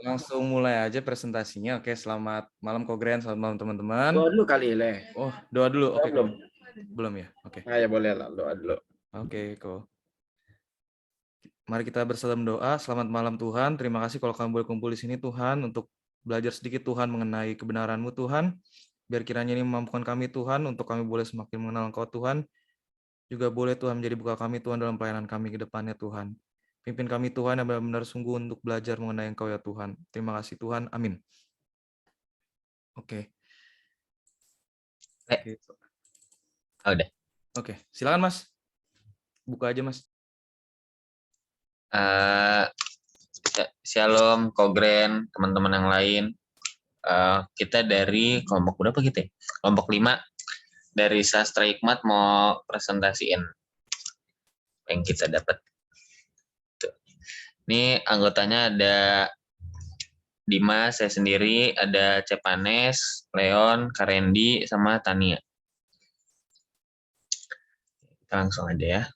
Langsung mulai aja presentasinya. Oke, selamat malam Kogren, selamat malam teman-teman. Doa dulu kali, Le. Oh, doa dulu. Doa Oke, belum? belum ya? Oke. Nah, ya boleh lah, doa dulu. Oke, cool. Mari kita bersalam doa. Selamat malam Tuhan. Terima kasih kalau kami boleh kumpul di sini Tuhan untuk belajar sedikit Tuhan mengenai kebenaran-Mu Tuhan. Biar kiranya ini memampukan kami Tuhan untuk kami boleh semakin mengenal Engkau Tuhan. Juga boleh Tuhan menjadi bekal kami Tuhan dalam pelayanan kami ke depannya Tuhan. Pimpin kami Tuhan yang benar-benar sungguh untuk belajar mengenai Engkau ya Tuhan. Terima kasih Tuhan. Amin. Oke. Oke. Oh, udah. Oke, silakan Mas. Buka aja Mas. Shalom, Kogren, teman-teman yang lain. Kita dari kelompok berapa kita? Kelompok 5 dari Sastra Hikmat mau presentasiin yang kita dapat. Ini anggotanya ada Dimas, saya sendiri, ada Cepanes, Leon, Karendi, sama Tania. Kita langsung aja ya.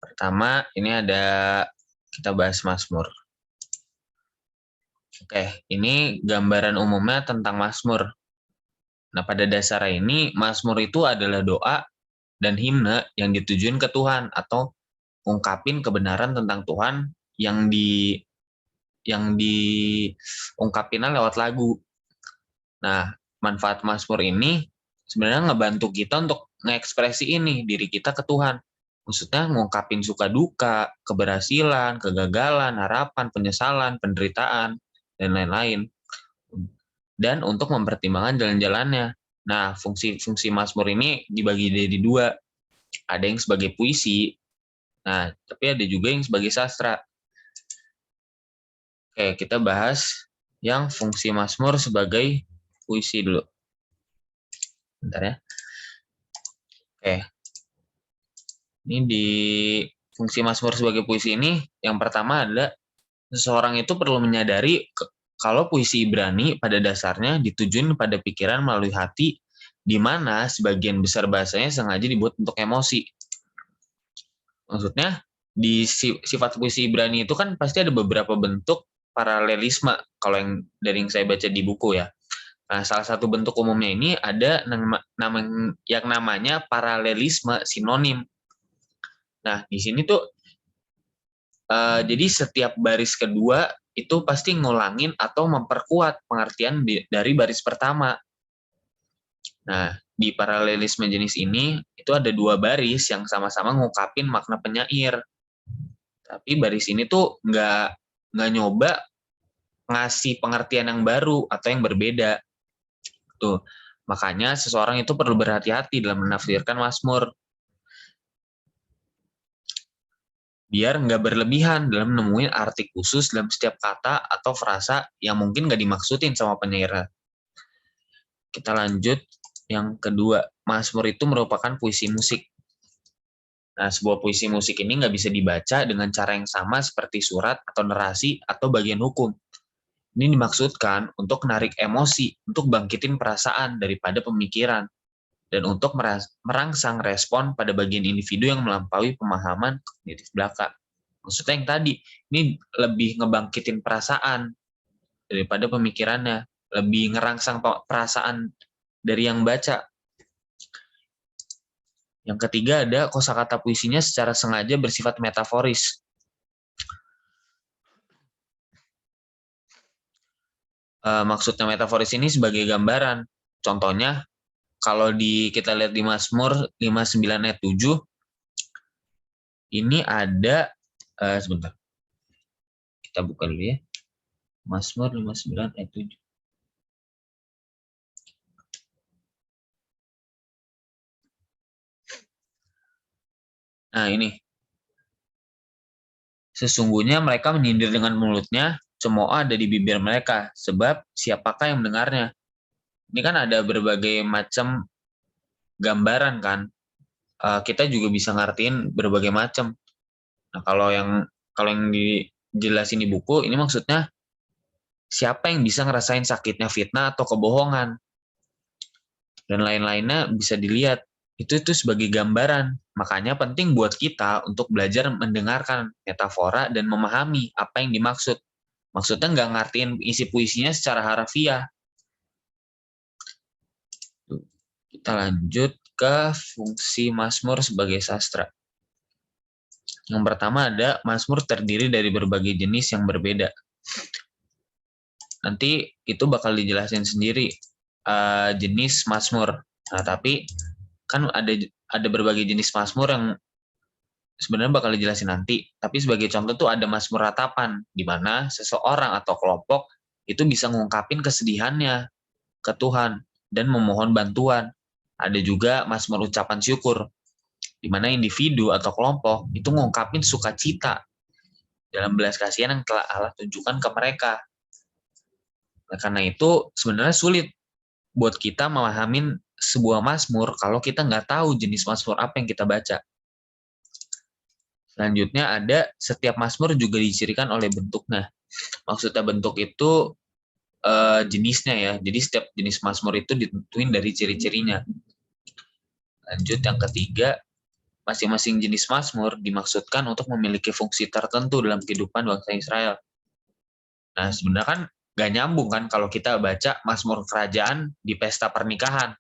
Pertama, ini ada kita bahas Mazmur. Oke, ini gambaran umumnya tentang Mazmur. Nah, pada dasarnya ini, Mazmur itu adalah doa dan himne yang ditujuin ke Tuhan atau ungkapin kebenaran tentang Tuhan yang diungkapinnya lewat lagu. Nah, manfaat Mazmur ini sebenarnya ngebantu kita untuk ngekspresi ini diri kita ke Tuhan. Maksudnya ngungkapin suka duka, keberhasilan, kegagalan, harapan, penyesalan, penderitaan, dan lain-lain. Dan untuk mempertimbangkan jalan-jalannya. Nah, fungsi Mazmur ini dibagi jadi 2. Ada yang sebagai puisi, nah, tapi ada juga yang sebagai sastra. Oke, kita bahas yang fungsi Mazmur sebagai puisi dulu. Bentar ya. Oke. Ini di fungsi Mazmur sebagai puisi ini, yang pertama adalah seseorang itu perlu menyadari kalau puisi Ibrani pada dasarnya ditujuin pada pikiran melalui hati, di mana sebagian besar bahasanya sengaja dibuat untuk emosi. Maksudnya, di sifat puisi Ibrani itu kan pasti ada beberapa bentuk paralelisme, kalau yang dari yang saya baca di buku ya. Nah, salah satu bentuk umumnya ini ada yang namanya paralelisme sinonim. Nah, di sini tuh jadi setiap baris kedua itu pasti ngulangin atau memperkuat pengertian dari baris pertama. Nah, di paralelisme jenis ini itu ada 2 baris yang sama-sama ngungkapin makna penyair. Tapi baris ini tuh nggak nyoba ngasih pengertian yang baru atau yang berbeda. Tuh, makanya seseorang itu perlu berhati-hati dalam menafsirkan Mazmur. Biar nggak berlebihan dalam nemuin arti khusus dalam setiap kata atau frasa yang mungkin nggak dimaksudin sama penyair. Kita lanjut yang kedua, Mazmur itu merupakan puisi musik. Nah, sebuah puisi musik ini nggak bisa dibaca dengan cara yang sama seperti surat atau narasi atau bagian hukum. Ini dimaksudkan untuk menarik emosi, untuk bangkitin perasaan daripada pemikiran, dan untuk merangsang respon pada bagian individu yang melampaui pemahaman kognitif belaka. Maksudnya yang tadi, ini lebih ngebangkitin perasaan daripada pemikirannya, lebih ngerangsang perasaan dari yang baca. Yang ketiga ada kosakata puisinya secara sengaja bersifat metaforis. Maksudnya metaforis ini sebagai gambaran. Contohnya, kalau kita lihat di Mazmur 59 ayat 7, ini ada, sebentar, kita buka dulu ya, Mazmur 59 ayat 7. Nah, ini. Sesungguhnya mereka menyindir dengan mulutnya, cemooh ada di bibir mereka, sebab siapakah yang mendengarnya? Ini kan ada berbagai macam gambaran kan. Kita juga bisa ngertiin berbagai macam. Nah, kalau yang dijelasin di buku, ini maksudnya siapa yang bisa ngerasain sakitnya fitnah atau kebohongan. Dan lain-lainnya bisa dilihat. Itu sebagai gambaran. Makanya penting buat kita untuk belajar mendengarkan metafora dan memahami apa yang dimaksud. Maksudnya nggak ngertiin isi puisinya secara harfiah. Kita lanjut ke fungsi Mazmur sebagai sastra. Yang pertama ada Mazmur terdiri dari berbagai jenis yang berbeda. Nanti itu bakal dijelasin sendiri jenis Mazmur. Nah, tapi kan ada berbagai jenis Mazmur yang sebenarnya bakal dijelasin nanti. Tapi sebagai contoh tuh ada Mazmur ratapan, di mana seseorang atau kelompok itu bisa ngungkapin kesedihannya ke Tuhan dan memohon bantuan. Ada juga Mazmur ucapan syukur, di mana individu atau kelompok itu ngungkapin sukacita dalam belas kasihan yang telah Allah tunjukkan ke mereka. Nah, karena itu sebenarnya sulit buat kita memahamin sebuah Mazmur kalau kita nggak tahu jenis Mazmur apa yang kita baca. Selanjutnya ada setiap Mazmur juga dicirikan oleh bentuknya. Maksudnya bentuk itu jenisnya ya. Jadi setiap jenis Mazmur itu ditentuin dari ciri-cirinya. Lanjut yang ketiga, masing-masing jenis Mazmur dimaksudkan untuk memiliki fungsi tertentu dalam kehidupan bangsa Israel. Nah, sebenarnya kan nggak nyambung kan kalau kita baca Mazmur kerajaan di pesta pernikahan.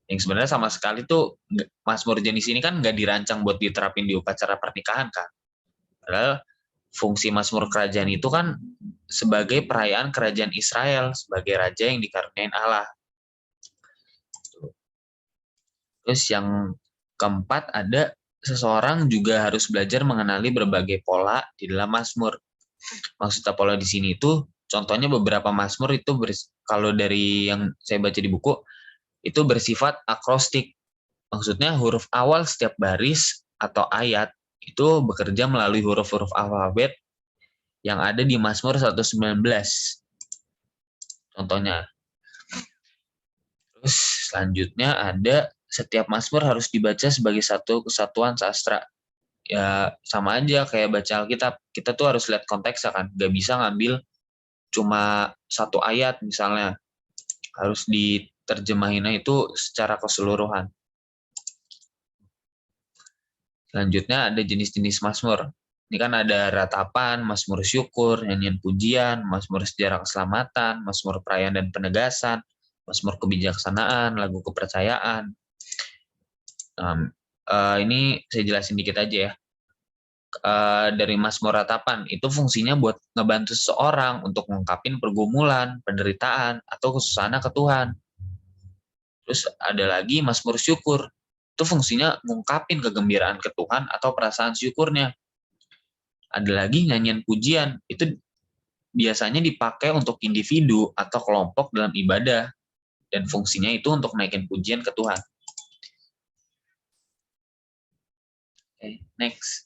Yang sebenarnya sama sekali tuh Mazmur jenis ini kan nggak dirancang buat diterapin di upacara pernikahan kan. Padahal fungsi Mazmur kerajaan itu kan sebagai perayaan kerajaan Israel, sebagai raja yang dikaruniai Allah. Terus yang keempat ada seseorang juga harus belajar mengenali berbagai pola di dalam Mazmur. Maksudnya pola di sini itu contohnya beberapa Mazmur itu kalau dari yang saya baca di buku itu bersifat akrostik. Maksudnya huruf awal setiap baris atau ayat itu bekerja melalui huruf-huruf alfabet yang ada di Mazmur 119. Contohnya. Terus selanjutnya ada setiap Mazmur harus dibaca sebagai satu kesatuan sastra. Ya sama aja kayak baca Alkitab. Kita tuh harus lihat konteksnya kan. Gak bisa ngambil cuma satu ayat misalnya. Harus diterjemahinnya itu secara keseluruhan. Selanjutnya ada jenis-jenis Mazmur. Ini kan ada ratapan, Mazmur syukur, nyanyian pujian, Mazmur sejarah keselamatan, Mazmur perayaan dan penegasan, Mazmur kebijaksanaan, lagu kepercayaan. Ini saya jelasin dikit aja ya. Dari Mazmur ratapan, itu fungsinya buat ngebantu seseorang untuk mengungkapin pergumulan, penderitaan, atau kesusahannya ke Tuhan. Terus ada lagi Mazmur syukur. Itu fungsinya ngungkapin kegembiraan ke Tuhan atau perasaan syukurnya. Ada lagi nyanyian pujian, itu biasanya dipakai untuk individu atau kelompok dalam ibadah, dan fungsinya itu untuk naikin pujian ke Tuhan. Okay, next.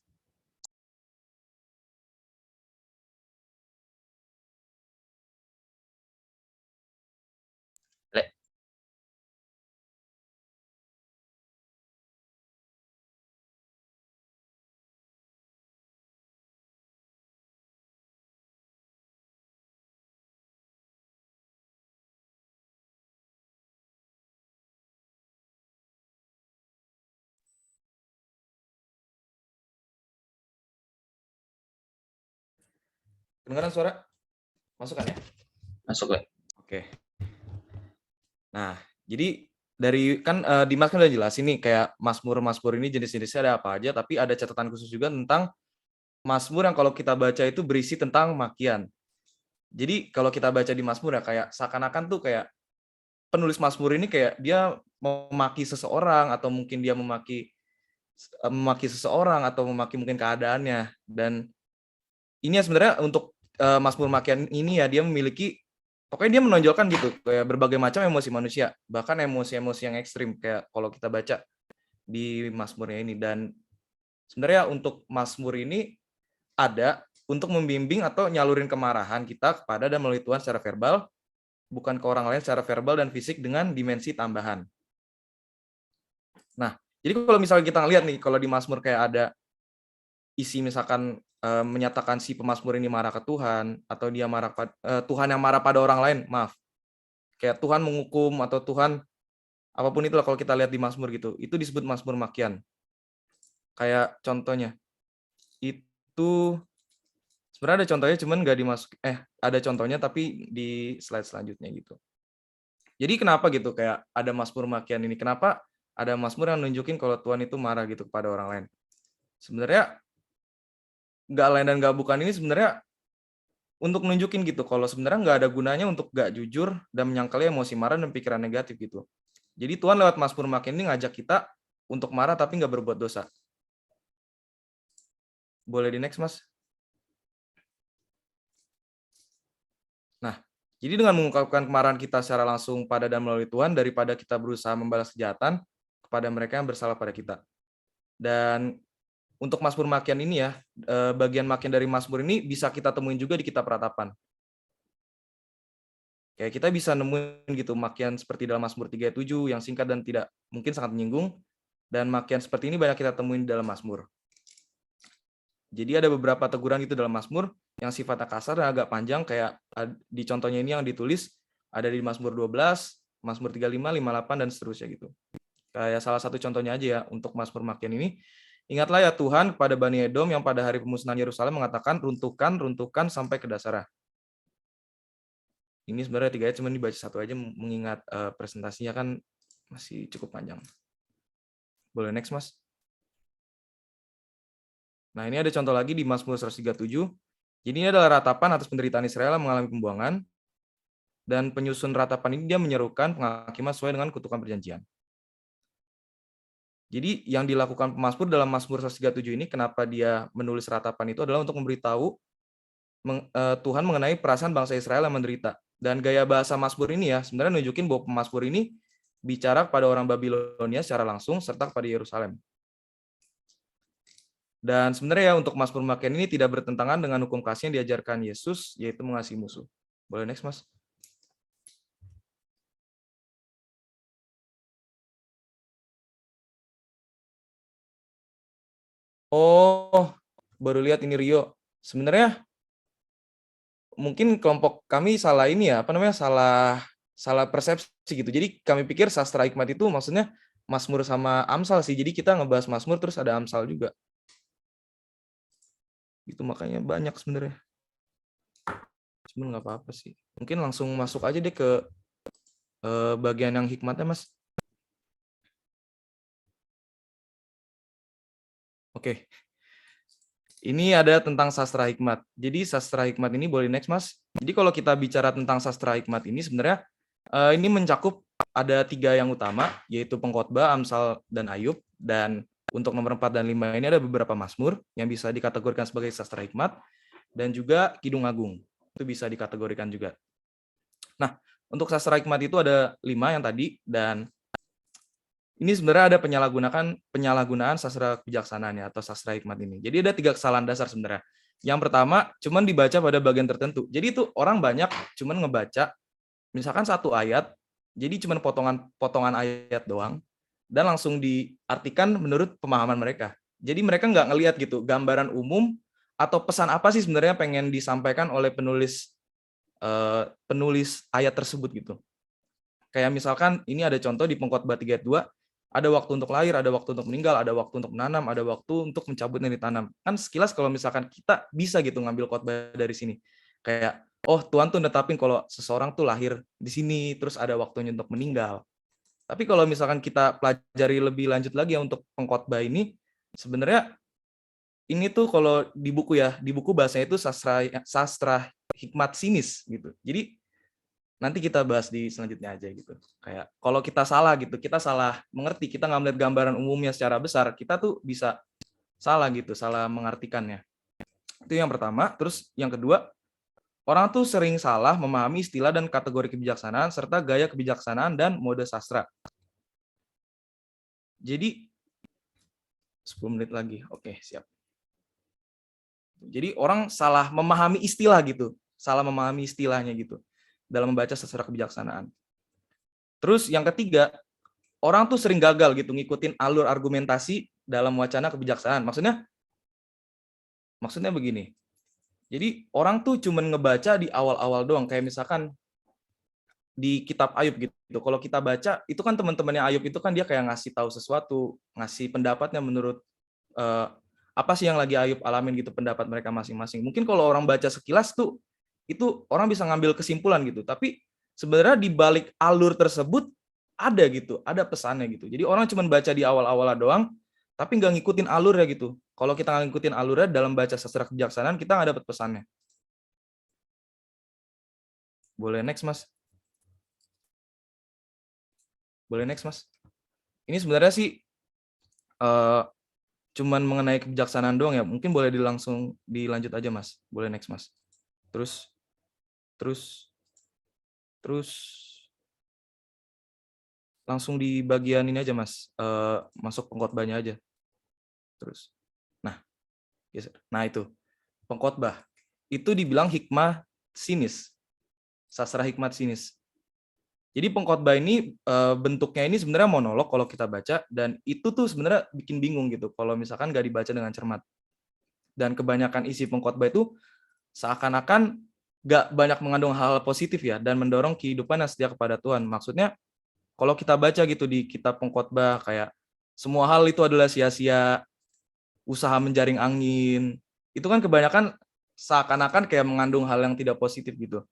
Kedengaran suara? Masuk kan ya? Masuk ya. Oke. Nah, jadi dari kan Dimas kan udah jelasin nih kayak Mazmur ini jenis-jenisnya ada apa aja, tapi ada catatan khusus juga tentang Mazmur yang kalau kita baca itu berisi tentang makian. Jadi kalau kita baca di Mazmur ya kayak seakan-akan tuh kayak penulis Mazmur ini kayak dia memaki seseorang atau mungkin dia memaki seseorang atau memaki mungkin keadaannya. Dan ini ya sebenarnya untuk Mazmur makian ini ya dia memiliki, pokoknya dia menonjolkan gitu kayak berbagai macam emosi manusia, bahkan emosi-emosi yang ekstrim kayak kalau kita baca di Mazmurnya ini. Dan sebenarnya untuk Mazmur ini ada untuk membimbing atau nyalurin kemarahan kita kepada dan melalui Tuhan secara verbal, bukan ke orang lain secara verbal dan fisik dengan dimensi tambahan. Nah, jadi kalau misalnya kita ngeliat nih, kalau di Mazmur kayak ada isi misalkan menyatakan si pemazmur ini marah ke Tuhan, atau dia marah Tuhan yang marah pada orang lain, maaf. Kayak Tuhan menghukum atau Tuhan apapun itulah kalau kita lihat di Mazmur gitu, itu disebut Mazmur makian. Kayak contohnya, itu Sebenarnya ada contohnya, cuman nggak dimasuk. Ada contohnya tapi di slide selanjutnya gitu. Jadi kenapa gitu kayak ada Mazmur Makian ini? Kenapa ada Mazmur yang nunjukin kalau Tuhan itu marah gitu kepada orang lain? Sebenarnya nggak lain dan nggak bukan ini sebenarnya untuk nunjukin gitu kalau sebenarnya nggak ada gunanya untuk nggak jujur dan menyangkali emosi marah dan pikiran negatif gitu. Jadi Tuhan lewat Mazmur Makian ini ngajak kita untuk marah tapi nggak berbuat dosa. Boleh di next, Mas? Nah, jadi dengan mengungkapkan kemarahan kita secara langsung pada dan melalui Tuhan daripada kita berusaha membalas kejahatan kepada mereka yang bersalah pada kita. Dan untuk Mazmur Makian ini ya, bagian Makian dari Mazmur ini bisa kita temuin juga di Kitab Ratapan. Kayak kita bisa nemuin gitu Makian seperti dalam Mazmur 3 ayat 7 yang singkat dan tidak mungkin sangat menyinggung, dan Makian seperti ini banyak kita temuin di dalam Mazmur. Jadi ada beberapa teguran gitu dalam Mazmur yang sifatnya kasar dan agak panjang, kayak di contohnya ini yang ditulis ada di Mazmur 12, Mazmur 35, 58 dan seterusnya gitu. Kayak salah satu contohnya aja ya untuk Mazmur Makian ini. Ingatlah ya Tuhan kepada Bani Edom yang pada hari pemusnahan Yerusalem mengatakan runtuhkan, runtuhkan sampai ke dasarnya. Ini sebenarnya 3 ayat cuma dibaca satu aja mengingat presentasinya kan masih cukup panjang. Boleh next, Mas? Nah, ini ada contoh lagi di Mazmur 137. Jadi ini adalah ratapan atas penderitaan Israel yang mengalami pembuangan, dan penyusun ratapan ini dia menyerukan penghakiman sesuai dengan kutukan perjanjian. Jadi yang dilakukan pemazmur dalam Mazmur 137 ini, kenapa dia menulis ratapan itu adalah untuk memberitahu Tuhan mengenai perasaan bangsa Israel yang menderita. Dan gaya bahasa Mazmur ini ya sebenarnya nunjukin bahwa pemazmur ini bicara kepada orang Babilonia secara langsung serta kepada Yerusalem. Dan sebenarnya ya untuk Mazmur Makian ini tidak bertentangan dengan hukum kasih yang diajarkan Yesus, yaitu mengasihi musuh. Boleh next, Mas? Oh, baru lihat ini Rio. Sebenarnya mungkin kelompok kami salah ini ya, salah persepsi gitu. Jadi kami pikir sastra hikmat itu maksudnya Mazmur sama Amsal sih. Jadi kita ngebahas Mazmur terus ada Amsal juga. Itu makanya banyak sebenarnya. Cuman nggak apa-apa sih. Mungkin langsung masuk aja deh ke bagian yang hikmatnya, Mas. Oke. Ini ada tentang sastra hikmat. Jadi sastra hikmat ini boleh next, Mas. Jadi kalau kita bicara tentang sastra hikmat ini sebenarnya ini mencakup ada 3 yang utama, yaitu Pengkhotbah, Amsal, dan Ayub. Dan untuk nomor 4 dan 5 ini ada beberapa Mazmur yang bisa dikategorikan sebagai sastra hikmat, dan juga Kidung Agung. Itu bisa dikategorikan juga. Nah, untuk sastra hikmat itu ada 5 yang tadi, dan ini sebenarnya ada penyalahgunaan sastra kebijaksanaan ya, atau sastra hikmat ini. Jadi ada 3 kesalahan dasar sebenarnya. Yang pertama, cuman dibaca pada bagian tertentu. Jadi itu orang banyak cuman ngebaca misalkan satu ayat, jadi cuman potongan ayat doang, dan langsung diartikan menurut pemahaman mereka. Jadi mereka nggak ngelihat gitu gambaran umum atau pesan apa sih sebenarnya pengen disampaikan oleh penulis ayat tersebut gitu. Kayak misalkan ini ada contoh di Pengkhotbah 3 ayat 2, ada waktu untuk lahir, ada waktu untuk meninggal, ada waktu untuk menanam, ada waktu untuk mencabut yang ditanam. Kan sekilas kalau misalkan kita bisa gitu ngambil khotbah dari sini. Kayak, oh Tuhan tuh netapin kalau seseorang tuh lahir di sini, terus ada waktunya untuk meninggal. Tapi kalau misalkan kita pelajari lebih lanjut lagi ya untuk pengkhotbah ini, sebenarnya ini tuh kalau di buku ya, di buku bahasanya itu sastra hikmat sinis gitu. Jadi nanti kita bahas di selanjutnya aja gitu. Kayak kalau kita salah gitu, kita salah mengerti, kita nggak melihat gambaran umumnya secara besar, kita tuh bisa salah gitu, salah mengartikannya. Itu yang pertama. Terus yang kedua, orang tuh sering salah memahami istilah dan kategori kebijaksanaan serta gaya kebijaksanaan dan mode sastra. Jadi 10 menit lagi. Oke, siap. Jadi orang salah memahami istilah gitu, salah memahami istilahnya gitu dalam membaca sastra kebijaksanaan. Terus yang ketiga, orang tuh sering gagal gitu ngikutin alur argumentasi dalam wacana kebijaksanaan. Maksudnya begini. Jadi orang tuh cuman ngebaca di awal-awal doang. Kayak misalkan di kitab Ayub gitu. Kalau kita baca, itu kan teman-temannya Ayub itu kan dia kayak ngasih tahu sesuatu, ngasih pendapatnya menurut apa sih yang lagi Ayub alamin gitu, pendapat mereka masing-masing. Mungkin kalau orang baca sekilas tuh itu orang bisa ngambil kesimpulan gitu, tapi sebenarnya di balik alur tersebut ada gitu, ada pesannya gitu. Jadi orang cuma baca di awal-awal doang, tapi nggak ngikutin alur ya gitu. Kalau kita nggak ngikutin alurnya dalam baca sastra kebijaksanaan, kita nggak dapat pesannya. Boleh next, Mas? Boleh next, Mas? Ini sebenarnya sih cuman mengenai kebijaksanaan doang ya. Mungkin boleh langsung dilanjut aja, Mas. Boleh next, Mas. Terus langsung di bagian ini aja, Mas. Masuk pengkhotbahnya aja. Terus. Nah, itu. Pengkhotbah. Itu dibilang hikmah sinis. Sastra hikmat sinis. Jadi pengkhotbah ini bentuknya ini sebenarnya monolog kalau kita baca, dan itu tuh sebenarnya bikin bingung gitu kalau misalkan nggak dibaca dengan cermat. Dan kebanyakan isi pengkhotbah itu seakan-akan nggak banyak mengandung hal positif ya, dan mendorong kehidupan yang setia kepada Tuhan. Maksudnya kalau kita baca gitu di kitab pengkhotbah kayak semua hal itu adalah sia-sia, usaha menjaring angin, itu kan kebanyakan seakan-akan kayak mengandung hal yang tidak positif gitu.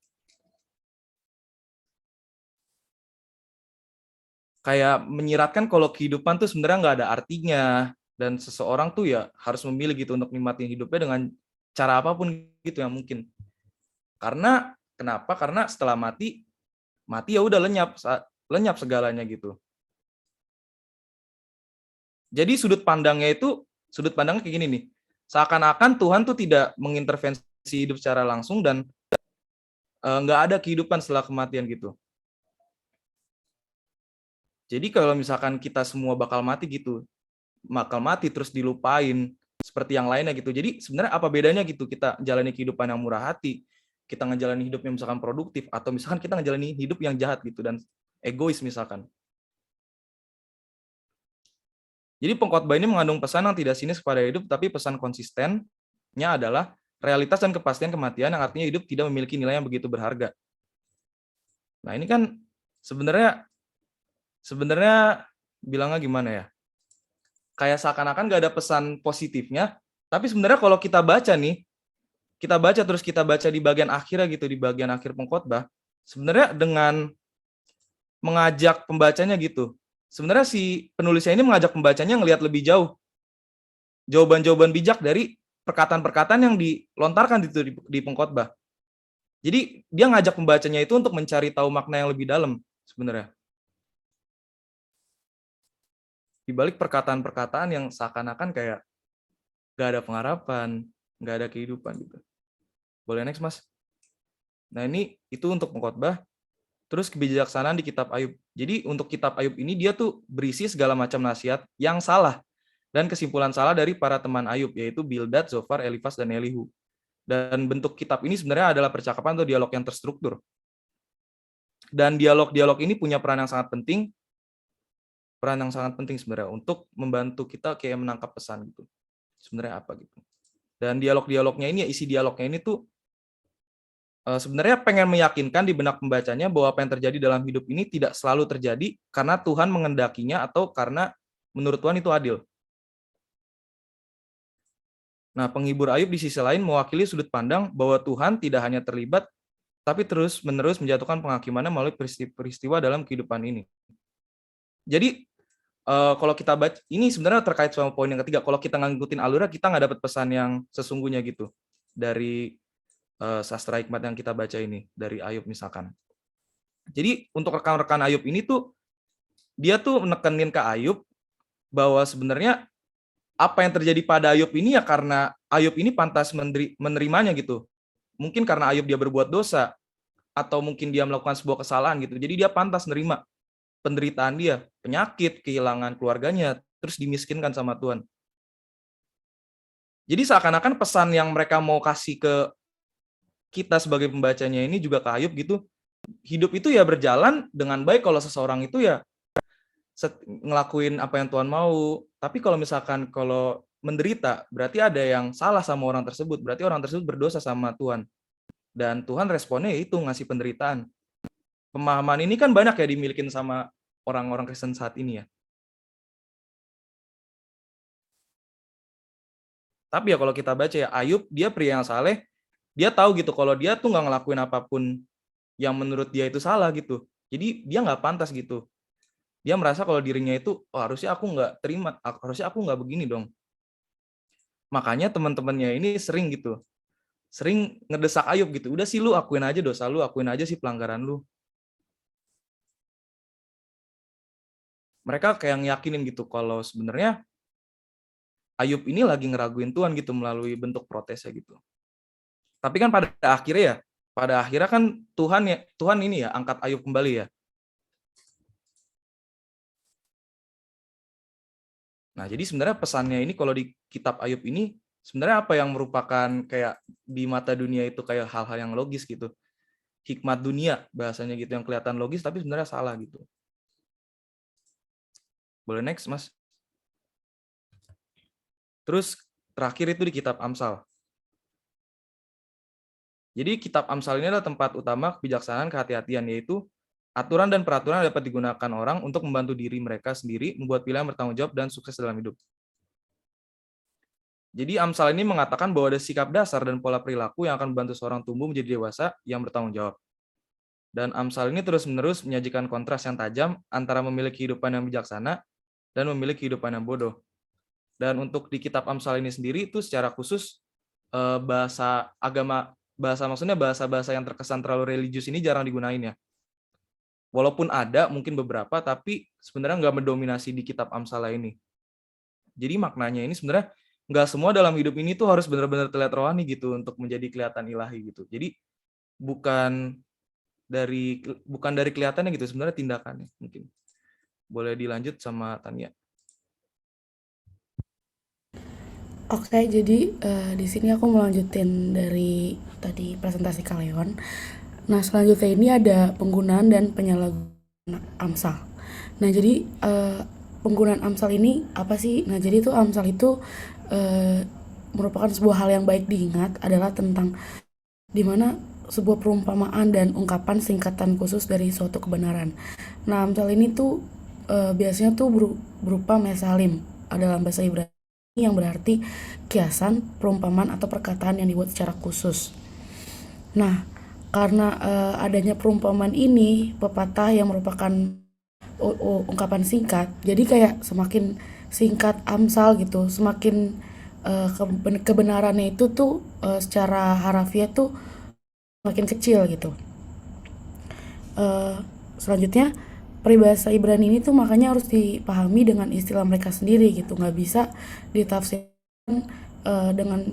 Kayak menyiratkan kalau kehidupan tuh sebenarnya nggak ada artinya, dan seseorang tuh ya harus memilih gitu untuk nikmatin hidupnya dengan cara apapun gitu yang mungkin. Karena kenapa? Karena setelah mati ya udah lenyap segalanya gitu. Jadi sudut pandangnya kayak gini nih. Seakan-akan Tuhan tuh tidak mengintervensi hidup secara langsung, dan nggak ada kehidupan setelah kematian gitu. Jadi kalau misalkan kita semua bakal mati gitu, terus dilupain seperti yang lainnya gitu. Jadi sebenarnya apa bedanya gitu kita jalani kehidupan yang murah hati, kita ngejalani hidup yang misalkan produktif, atau misalkan kita ngejalani hidup yang jahat gitu dan egois misalkan. Jadi pengkhotbah ini mengandung pesan yang tidak sinis kepada hidup, tapi pesan konsistennya adalah realitas dan kepastian kematian, yang artinya hidup tidak memiliki nilai yang begitu berharga. Nah ini kan sebenarnya bilangnya gimana ya? Kayak seakan-akan nggak ada pesan positifnya, tapi sebenarnya kalau kita baca nih, terus kita baca di bagian akhirnya gitu, di bagian akhir pengkhotbah, sebenarnya dengan mengajak pembacanya gitu. Sebenarnya si penulisnya ini mengajak pembacanya ngelihat lebih jauh, jawaban-jawaban bijak dari perkataan-perkataan yang dilontarkan di pengkhotbah. Jadi dia ngajak pembacanya itu untuk mencari tahu makna yang lebih dalam sebenarnya. Di balik perkataan-perkataan yang seakan-akan kayak gak ada pengharapan, gak ada kehidupan gitu. Boleh next, Mas? Nah ini itu untuk pengkhotbah. Terus kebijaksanaan di kitab Ayub. Jadi untuk kitab Ayub ini dia tuh berisi segala macam nasihat yang salah dan kesimpulan salah dari para teman Ayub, yaitu Bildad, Zofar, Elifas, dan Elihu. Dan bentuk kitab ini sebenarnya adalah percakapan atau dialog yang terstruktur. Dan dialog-dialog ini punya peran yang sangat penting sebenarnya untuk membantu kita kayak menangkap pesan gitu. Sebenarnya apa gitu. Dan dialog-dialognya ini, isi dialognya ini tuh sebenarnya pengen meyakinkan di benak pembacanya bahwa apa yang terjadi dalam hidup ini tidak selalu terjadi karena Tuhan mengendakinya atau karena menurut Tuhan itu adil. Nah, penghibur Ayub di sisi lain mewakili sudut pandang bahwa Tuhan tidak hanya terlibat, tapi terus-menerus menjatuhkan penghakimannya melalui peristiwa dalam kehidupan ini. Jadi, kalau kita baca, ini sebenarnya terkait sama poin yang ketiga, kalau kita ngikutin alurnya, kita nggak dapat pesan yang sesungguhnya gitu, dari sastra hikmat yang kita baca ini, dari Ayub misalkan. Jadi untuk rekan-rekan Ayub ini tuh, dia tuh menekenin ke Ayub bahwa sebenarnya apa yang terjadi pada Ayub ini ya karena Ayub ini pantas menerimanya gitu. Mungkin karena Ayub dia berbuat dosa, atau mungkin dia melakukan sebuah kesalahan gitu. Jadi dia pantas nerima penderitaan dia, penyakit, kehilangan keluarganya, terus dimiskinkan sama Tuhan. Jadi seakan-akan pesan yang mereka mau kasih ke kita sebagai pembacanya ini juga ke Ayub gitu, hidup itu ya berjalan dengan baik kalau seseorang itu ya ngelakuin apa yang Tuhan mau. Tapi kalau misalkan kalau menderita, berarti ada yang salah sama orang tersebut, berarti orang tersebut berdosa sama Tuhan. Dan Tuhan responnya itu ngasih penderitaan. Pemahaman ini kan banyak ya dimiliki sama orang-orang Kristen saat ini ya. Tapi ya kalau kita baca ya, Ayub dia pria yang saleh, dia tahu gitu kalau dia tuh nggak ngelakuin apapun yang menurut dia itu salah gitu. Jadi dia nggak pantas gitu. Dia merasa kalau dirinya itu, oh harusnya aku nggak terima, harusnya aku nggak begini dong. Makanya teman-temannya ini sering gitu, sering ngedesak Ayub gitu. Udah sih lu akuin aja dosa lu, akuin aja sih pelanggaran lu. Mereka kayak ngeyakinin gitu kalau sebenarnya Ayub ini lagi ngeraguin Tuhan gitu melalui bentuk protesnya gitu. Tapi kan pada akhirnya kan Tuhan ini ya angkat Ayub kembali ya. Nah, jadi sebenarnya pesannya ini kalau di kitab Ayub ini sebenarnya apa yang merupakan kayak di mata dunia itu kayak hal-hal yang logis gitu. Hikmat dunia bahasanya gitu yang kelihatan logis tapi sebenarnya salah gitu. Boleh next, Mas? Terus terakhir itu di kitab Amsal. Jadi kitab Amsal ini adalah tempat utama kebijaksanaan kehati-hatian, yaitu aturan dan peraturan yang dapat digunakan orang untuk membantu diri mereka sendiri, membuat pilihan bertanggung jawab dan sukses dalam hidup. Jadi Amsal ini mengatakan bahwa ada sikap dasar dan pola perilaku yang akan membantu seorang tumbuh menjadi dewasa yang bertanggung jawab. Dan Amsal ini terus-menerus menyajikan kontras yang tajam antara memiliki kehidupan yang bijaksana dan memiliki kehidupan yang bodoh. Dan untuk di kitab Amsal ini sendiri itu secara khusus bahasa agama, maksudnya bahasa-bahasa yang terkesan terlalu religius ini jarang digunain ya. Walaupun ada mungkin beberapa, tapi sebenarnya nggak mendominasi di kitab Amsal ini. Jadi maknanya ini sebenarnya nggak semua dalam hidup ini tuh harus benar-benar terlihat rohani gitu untuk menjadi kelihatan ilahi gitu. Jadi bukan dari kelihatannya gitu, sebenarnya tindakannya mungkin. Boleh dilanjut sama Tania. Oke, jadi di sini aku melanjutin dari tadi presentasi Kaleon. Nah, selanjutnya ini ada penggunaan dan penyalahgunaan Amsal. Nah, jadi penggunaan Amsal ini apa sih? Nah, jadi itu Amsal itu merupakan sebuah hal yang baik diingat adalah tentang dimana sebuah perumpamaan dan ungkapan singkatan khusus dari suatu kebenaran. Nah, Amsal ini tuh biasanya tuh berupa mesalim dalam bahasa Ibrani yang berarti kiasan, perumpamaan atau perkataan yang dibuat secara khusus. Nah, karena adanya perumpamaan ini, pepatah yang merupakan ungkapan singkat, jadi kayak semakin singkat Amsal gitu, semakin kebenarannya itu tuh secara harafiah tuh semakin kecil gitu. Selanjutnya peribahasa Ibrani ini tuh makanya harus dipahami dengan istilah mereka sendiri gitu, nggak bisa ditafsirkan dengan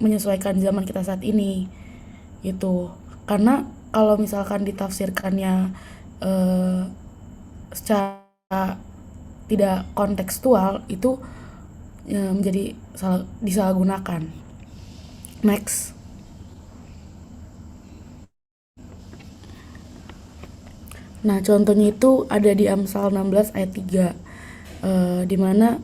menyesuaikan zaman kita saat ini gitu. Karena kalau misalkan ditafsirkannya secara tidak kontekstual itu menjadi disalahgunakan. Next. Nah, contohnya itu ada di Amsal 16 ayat 3, di mana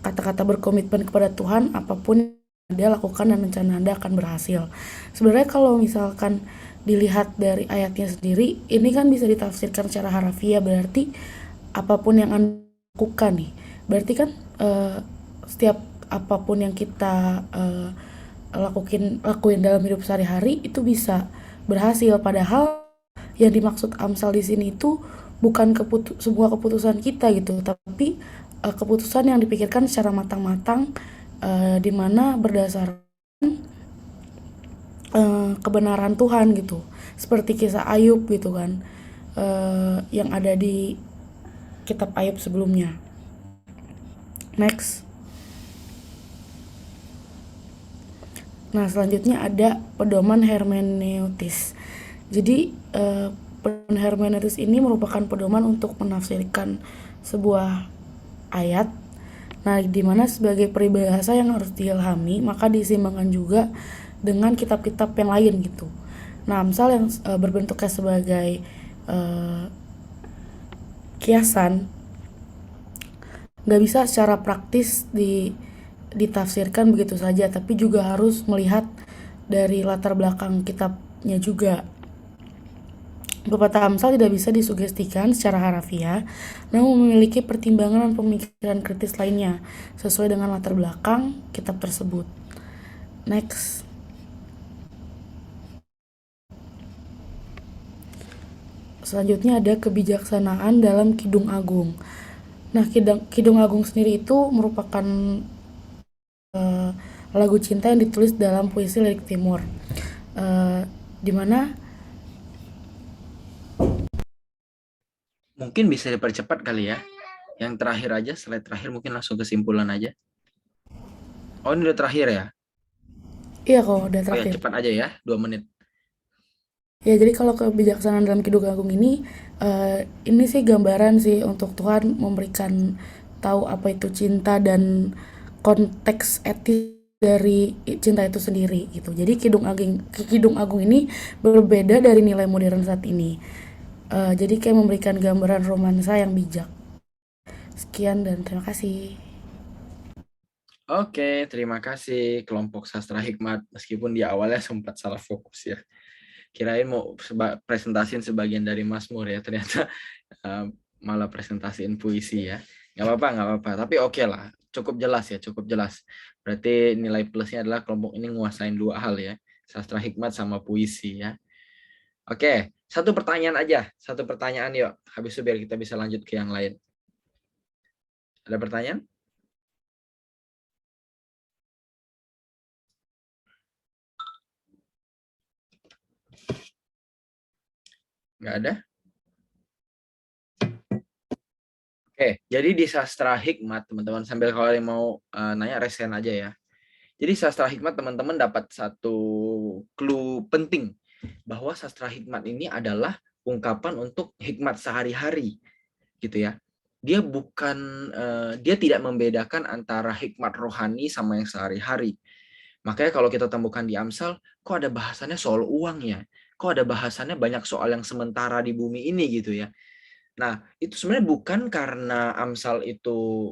kata-kata berkomitmen kepada Tuhan, apapun yang Anda lakukan dan rencana Anda akan berhasil. Sebenarnya kalau misalkan dilihat dari ayatnya sendiri, ini kan bisa ditafsirkan secara harafiah, berarti apapun yang Anda lakukan nih, berarti kan setiap apapun yang kita lakuin dalam hidup sehari-hari itu bisa berhasil. Padahal yang dimaksud Amsal di sini itu bukan sebuah keputusan kita gitu, tapi keputusan yang dipikirkan secara matang-matang, di mana berdasarkan kebenaran Tuhan gitu, seperti kisah Ayub gitu kan, yang ada di kitab Ayub sebelumnya. Next. Nah, selanjutnya ada pedoman hermeneutis. Jadi pedoman hermeneutis ini merupakan pedoman untuk menafsirkan sebuah ayat. Nah, di mana sebagai peribahasa yang harus diilhami, maka diseimbangkan juga dengan kitab-kitab yang lain gitu. Nah, Amsal yang berbentuknya sebagai kiasan nggak bisa secara praktis ditafsirkan begitu saja, tapi juga harus melihat dari latar belakang kitabnya juga. Pepatah Amsal tidak bisa disugestikan secara harafiah, namun memiliki pertimbangan dan pemikiran kritis lainnya sesuai dengan latar belakang kitab tersebut. Next. Selanjutnya ada kebijaksanaan dalam Kidung Agung. Nah, Kidung Agung sendiri itu merupakan lagu cinta yang ditulis dalam puisi lirik timur. Di mana Mungkin bisa dipercepat kali ya. Yang terakhir aja, slide terakhir mungkin langsung kesimpulan aja. Oh, ini udah terakhir ya? iya kok udah Oh ya, terakhir. cepat aja ya, 2 menit. Ya, jadi kalau kebijaksanaan dalam Kidung Agung ini sih gambaran sih untuk Tuhan memberikan tahu apa itu cinta dan konteks etis dari cinta itu sendiri gitu. Jadi Kidung Agung ini berbeda dari nilai modern saat ini. Jadi kayak memberikan gambaran romansa yang bijak. Sekian dan terima kasih. Oke, terima kasih kelompok sastra hikmat. Meskipun di awalnya sempat salah fokus ya. Kirain mau presentasiin sebagian dari Mazmur ya, ternyata malah presentasiin puisi ya. Nggak apa-apa. Tapi oke lah, cukup jelas ya, cukup jelas. Berarti nilai plusnya adalah kelompok ini nguasain 2 hal ya, sastra hikmat sama puisi ya. Oke, satu pertanyaan aja, satu pertanyaan yuk. Habis itu biar kita bisa lanjut ke yang lain. Ada pertanyaan? Nggak ada? Oke, jadi di sastra hikmat, teman-teman, sambil kalau yang mau nanya, resen aja ya. Jadi sastra hikmat, teman-teman dapat satu clue penting, bahwa sastra hikmat ini adalah ungkapan untuk hikmat sehari-hari, gitu ya. Dia dia tidak membedakan antara hikmat rohani sama yang sehari-hari. Makanya kalau kita temukan di Amsal, kok ada bahasannya soal uang ya? Kok ada bahasannya banyak soal yang sementara di bumi ini gitu ya? Nah, itu sebenarnya bukan karena Amsal itu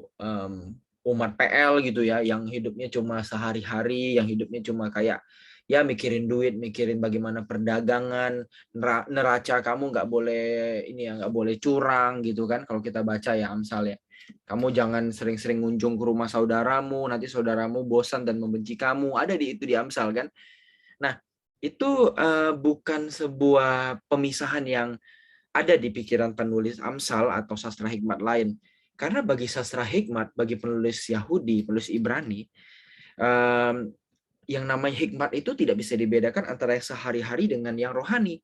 umat PL gitu ya, yang hidupnya cuma sehari-hari, yang hidupnya cuma kayak ya mikirin duit, mikirin bagaimana perdagangan, neraca kamu nggak boleh ini ya, nggak boleh curang gitu kan, kalau kita baca ya Amsal ya. Kamu jangan sering-sering ngunjung ke rumah saudaramu, nanti saudaramu bosan dan membenci kamu. Ada di itu di Amsal kan. Nah, itu bukan sebuah pemisahan yang ada di pikiran penulis Amsal atau sastra hikmat lain. Karena bagi sastra hikmat, bagi penulis Yahudi, penulis Ibrani, yang namanya hikmat itu tidak bisa dibedakan antara yang sehari-hari dengan yang rohani.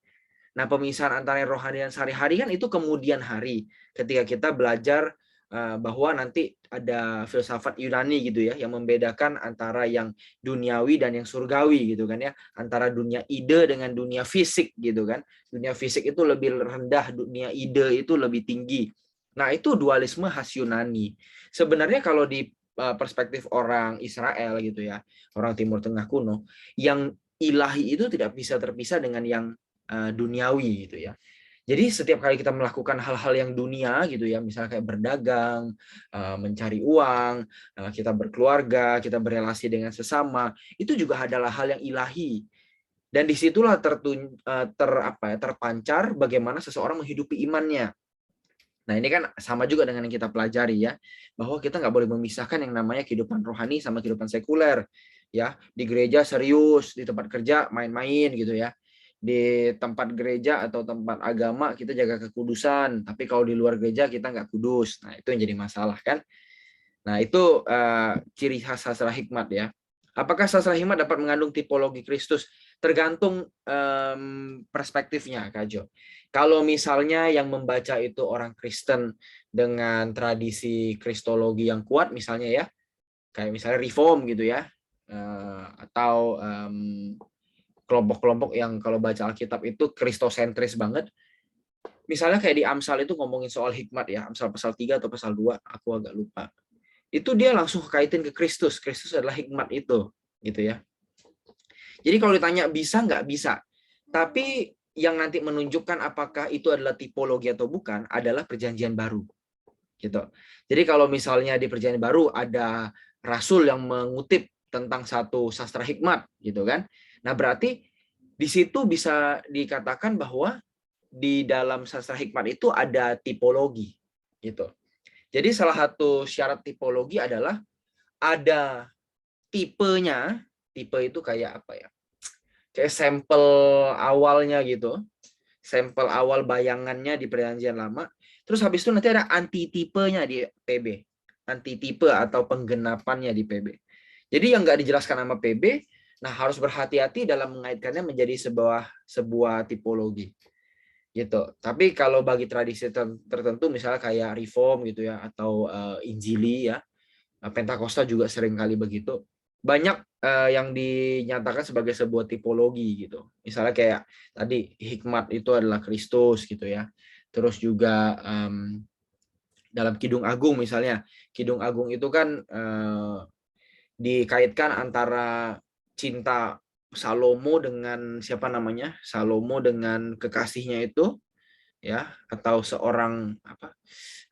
Nah, pemisahan antara yang rohani dan sehari-hari kan itu kemudian hari. Ketika kita belajar bahwa nanti ada filsafat Yunani gitu ya, yang membedakan antara yang duniawi dan yang surgawi gitu kan ya, antara dunia ide dengan dunia fisik gitu kan. Dunia fisik itu lebih rendah, dunia ide itu lebih tinggi. Nah, itu dualisme khas Yunani. Sebenarnya kalau di perspektif orang Israel gitu ya, orang Timur Tengah kuno, yang ilahi itu tidak bisa terpisah dengan yang duniawi gitu ya. Jadi setiap kali kita melakukan hal-hal yang dunia gitu ya, misalnya kayak berdagang, mencari uang, kita berkeluarga, kita berelasi dengan sesama, itu juga adalah hal yang ilahi. Dan disitulah terpancar bagaimana seseorang menghidupi imannya. Nah, ini kan sama juga dengan yang kita pelajari ya, bahwa kita nggak boleh memisahkan yang namanya kehidupan rohani sama kehidupan sekuler. Ya, di gereja serius, di tempat kerja main-main gitu ya. Di tempat gereja atau tempat agama kita jaga kekudusan, tapi kalau di luar gereja kita nggak kudus. Nah, itu yang jadi masalah kan. Nah, itu ciri khas sastra hikmat ya. Apakah sastra hikmat dapat mengandung tipologi Kristus? Tergantung perspektifnya, Kak Jo. Kalau misalnya yang membaca itu orang Kristen dengan tradisi kristologi yang kuat misalnya ya, kayak misalnya Reform gitu ya, atau kelompok-kelompok yang kalau baca Alkitab itu kristosentris banget. Misalnya kayak di Amsal itu ngomongin soal hikmat ya, Amsal pasal 3 atau pasal 2, aku agak lupa. Itu dia langsung kaitin ke Kristus. Kristus adalah hikmat itu, gitu ya. Jadi kalau ditanya bisa nggak, bisa. Tapi yang nanti menunjukkan apakah itu adalah tipologi atau bukan adalah perjanjian baru. Gitu. Jadi kalau misalnya di perjanjian baru ada rasul yang mengutip tentang satu sastra hikmat, gitu kan. Nah, berarti di situ bisa dikatakan bahwa di dalam sastra hikmat itu ada tipologi, gitu. Jadi salah satu syarat tipologi adalah ada tipenya tipe itu kayak apa ya? Kayak sampel awalnya gitu. Sampel awal bayangannya di Perjanjian Lama. Terus habis itu nanti ada antitipenya di PB. Antitipe atau penggenapannya di PB. Jadi yang nggak dijelaskan sama PB, nah harus berhati-hati dalam mengaitkannya menjadi sebuah tipologi. Gitu. Tapi kalau bagi tradisi tertentu misalnya kayak Reform gitu ya, atau Injili ya, Pentakosta juga sering kali begitu. Banyak yang dinyatakan sebagai sebuah tipologi gitu. Misalnya kayak tadi hikmat itu adalah Kristus gitu ya. Terus juga dalam Kidung Agung misalnya, Kidung Agung itu kan dikaitkan antara cinta Salomo dengan siapa namanya? Salomo dengan kekasihnya itu ya, atau seorang apa?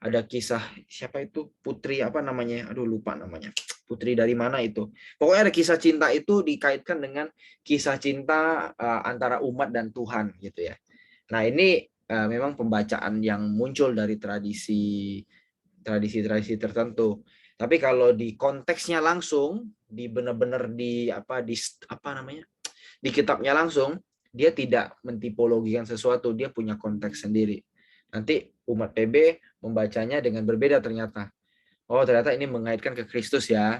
Ada kisah siapa itu? Putri apa namanya? Aduh lupa namanya. Putri dari mana itu? Pokoknya ada kisah cinta itu dikaitkan dengan kisah cinta antara umat dan Tuhan gitu ya. Nah, ini memang pembacaan yang muncul dari tradisi tertentu. Tapi kalau di konteksnya langsung, di benar-benar di kitabnya langsung, dia tidak mentipologikan sesuatu, dia punya konteks sendiri. Nanti umat PB membacanya dengan berbeda ternyata. Oh, ternyata ini mengaitkan ke Kristus ya.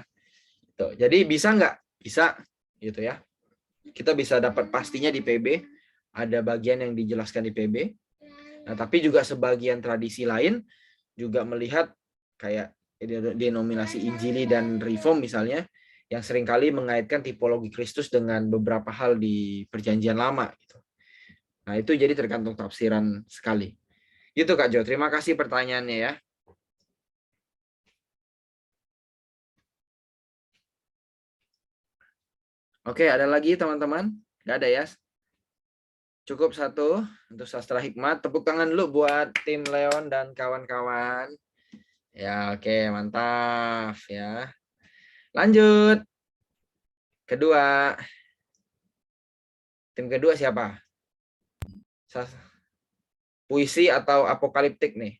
Tuh. Jadi bisa nggak? Bisa gitu ya. Kita bisa dapat pastinya di PB, ada bagian yang dijelaskan di PB. Nah, tapi juga sebagian tradisi lain juga melihat kayak denominasi Injili dan Reform misalnya, yang seringkali mengaitkan tipologi Kristus dengan beberapa hal di Perjanjian Lama gitu. Nah, itu jadi tergantung tafsiran sekali. Gitu Kak Jo, terima kasih pertanyaannya ya. Oke, ada lagi teman-teman? Nggak ada ya? Cukup satu untuk sastra hikmat. Tepuk tangan dulu buat tim Leon dan kawan-kawan. Ya, oke, mantap ya. Lanjut. Kedua. Tim kedua siapa? Puisi atau apokaliptik nih?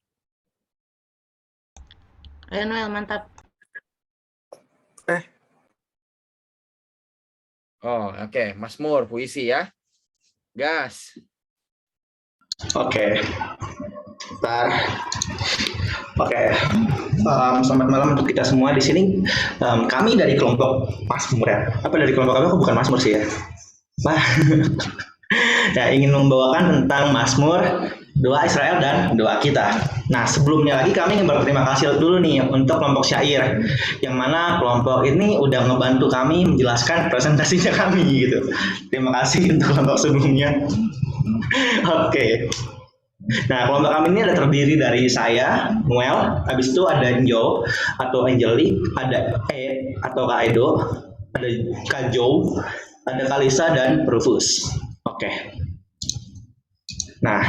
Noel, mantap. Oh, oke. Mazmur, puisi ya. Gas. Oke. Bentar. Oke. Selamat malam untuk kita semua di sini. Kami dari kelompok Mazmur ya. Apa dari kelompok kami? Aku bukan Mazmur sih ya. Nah, ya, ingin membawakan tentang Mazmur, doa Israel dan doa kita. Nah, sebelumnya lagi kami ingin berterima kasih dulu nih untuk kelompok syair, yang mana kelompok ini udah ngebantu kami menjelaskan presentasinya kami gitu. Terima kasih untuk kelompok sebelumnya. Oke. Nah, kelompok kami ini ada terdiri dari saya, Noel, habis itu ada Jo atau Angelic, ada atau Kak Edo, ada Kak Jo, ada Kalisa dan Rufus. Oke. Nah,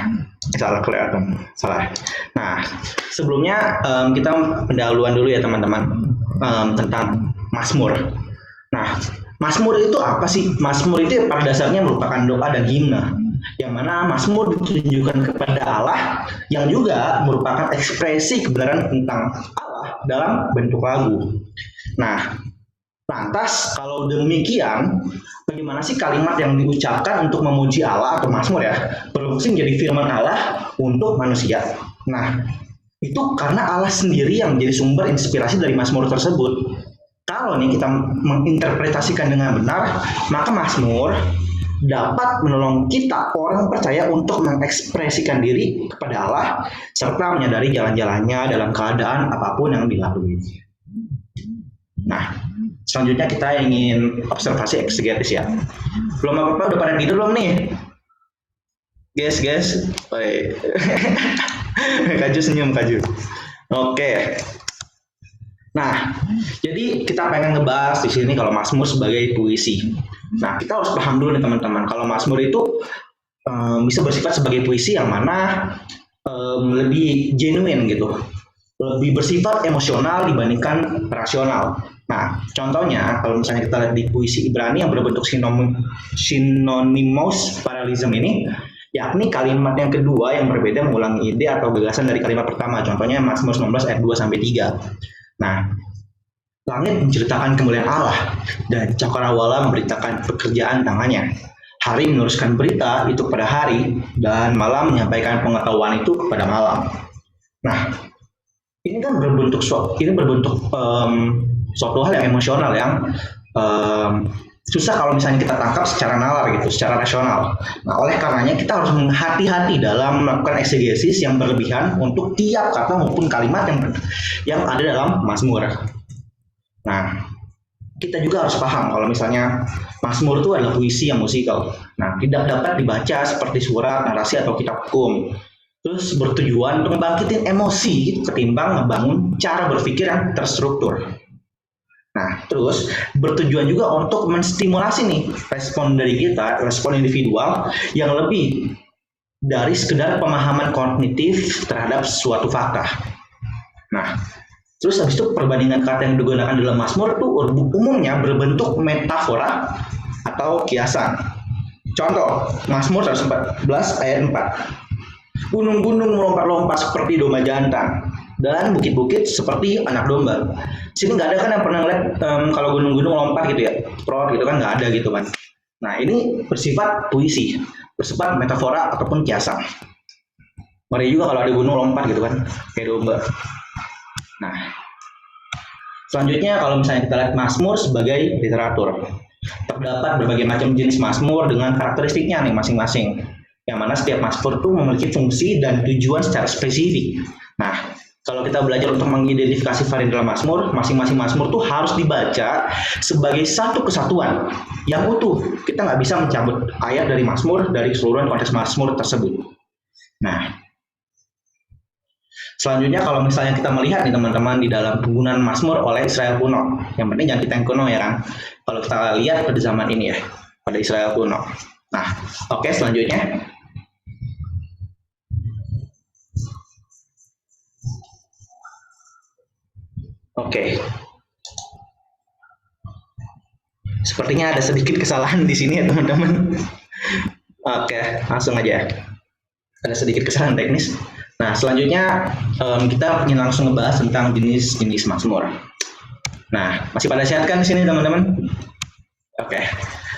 salah kelihatan. Salah. Nah, sebelumnya kita pendahuluan dulu ya teman-teman tentang Mazmur. Nah, Mazmur itu apa sih? Mazmur itu pada dasarnya merupakan doa dan himne, yang mana Mazmur ditujukan kepada Allah, yang juga merupakan ekspresi kebenaran tentang Allah dalam bentuk lagu. Nah, lantas kalau demikian, bagaimana sih kalimat yang diucapkan untuk memuji Allah atau Mazmur ya berfungsi menjadi firman Allah untuk manusia? Nah, itu karena Allah sendiri yang menjadi sumber inspirasi dari Mazmur tersebut. Kalau nih kita menginterpretasikan dengan benar, maka Mazmur dapat menolong kita orang percaya untuk mengekspresikan diri kepada Allah serta menyadari jalan-jalannya dalam keadaan apapun yang dilalui. Nah, selanjutnya kita ingin observasi eksegetis ya. Belum apa-apa, udah pada tidur belum nih? Guys. Kaju senyum, Kaju. Oke. Nah, jadi kita pengen ngebahas di sini kalau Mazmur sebagai puisi. Nah, kita harus paham dulu nih teman-teman, kalau Mazmur itu bisa bersifat sebagai puisi yang mana lebih genuine gitu, lebih bersifat emosional dibandingkan rasional. Nah, contohnya kalau misalnya kita lihat di puisi Ibrani yang berbentuk synonymous parallelism ini, yakni kalimat yang kedua yang berbeda mengulangi ide atau gagasan dari kalimat pertama. Contohnya Mazmur 19 ayat 2 sampai 3. Nah, Langit menceritakan kemuliaan Allah, dan cakrawala memberitakan pekerjaan tangannya. Hari meneruskan berita itu pada hari, dan malam menyampaikan pengetahuan itu kepada malam. Nah, ini kan berbentuk suatu hal yang emosional yang susah kalau misalnya kita tangkap secara nalar gitu, secara rasional. Nah, oleh karenanya kita harus hati-hati dalam melakukan eksegesis yang berlebihan untuk tiap kata maupun kalimat yang ada dalam Mazmur. Nah, kita juga harus paham kalau misalnya Mazmur itu adalah puisi yang musikal. Nah, tidak dapat dibaca seperti surat, narasi, atau kitab hukum. Terus bertujuan untuk membangkitin emosi ketimbang membangun cara berpikir yang terstruktur. Nah, terus bertujuan juga untuk menstimulasi nih respon dari kita, respon individual yang lebih dari sekedar pemahaman kognitif terhadap suatu fakta. Nah, terus habis itu perbandingan kata yang digunakan dalam Mazmur itu umumnya berbentuk metafora atau kiasan. Contoh, Mazmur 114 ayat 4. Gunung-gunung melompat-lompat seperti domba jantan, dan bukit-bukit seperti anak domba. Sini nggak ada kan yang pernah ngeliat kalau gunung-gunung lompat gitu ya, prot gitu kan, nggak ada gitu kan. Nah, ini bersifat puisi, bersifat metafora ataupun kiasan. Mari juga kalau ada gunung lompat gitu kan, kayak domba. Nah, selanjutnya kalau misalnya kita lihat Mazmur sebagai literatur, terdapat berbagai macam jenis Mazmur dengan karakteristiknya nih masing-masing, yang mana setiap Mazmur itu memiliki fungsi dan tujuan secara spesifik. Nah, kalau kita belajar untuk mengidentifikasi varian dalam Mazmur, masing-masing Mazmur itu harus dibaca sebagai satu kesatuan yang utuh. Kita nggak bisa mencabut ayat dari Mazmur dari keseluruhan konteks Mazmur tersebut. Nah, selanjutnya kalau misalnya kita melihat nih teman-teman di dalam penggunaan Mazmur oleh Israel kuno, yang penting jangan kita yang kuno ya kan. Kalau kita lihat pada zaman ini ya, pada Israel kuno. Nah, oke, selanjutnya. Oke. Sepertinya ada sedikit kesalahan di sini ya teman-teman. Oke, langsung aja. Ada sedikit kesalahan teknis. Nah, selanjutnya kita ingin langsung ngebahas tentang jenis-jenis Mazmur. Nah, masih pada sehat kan di sini teman-teman? Oke.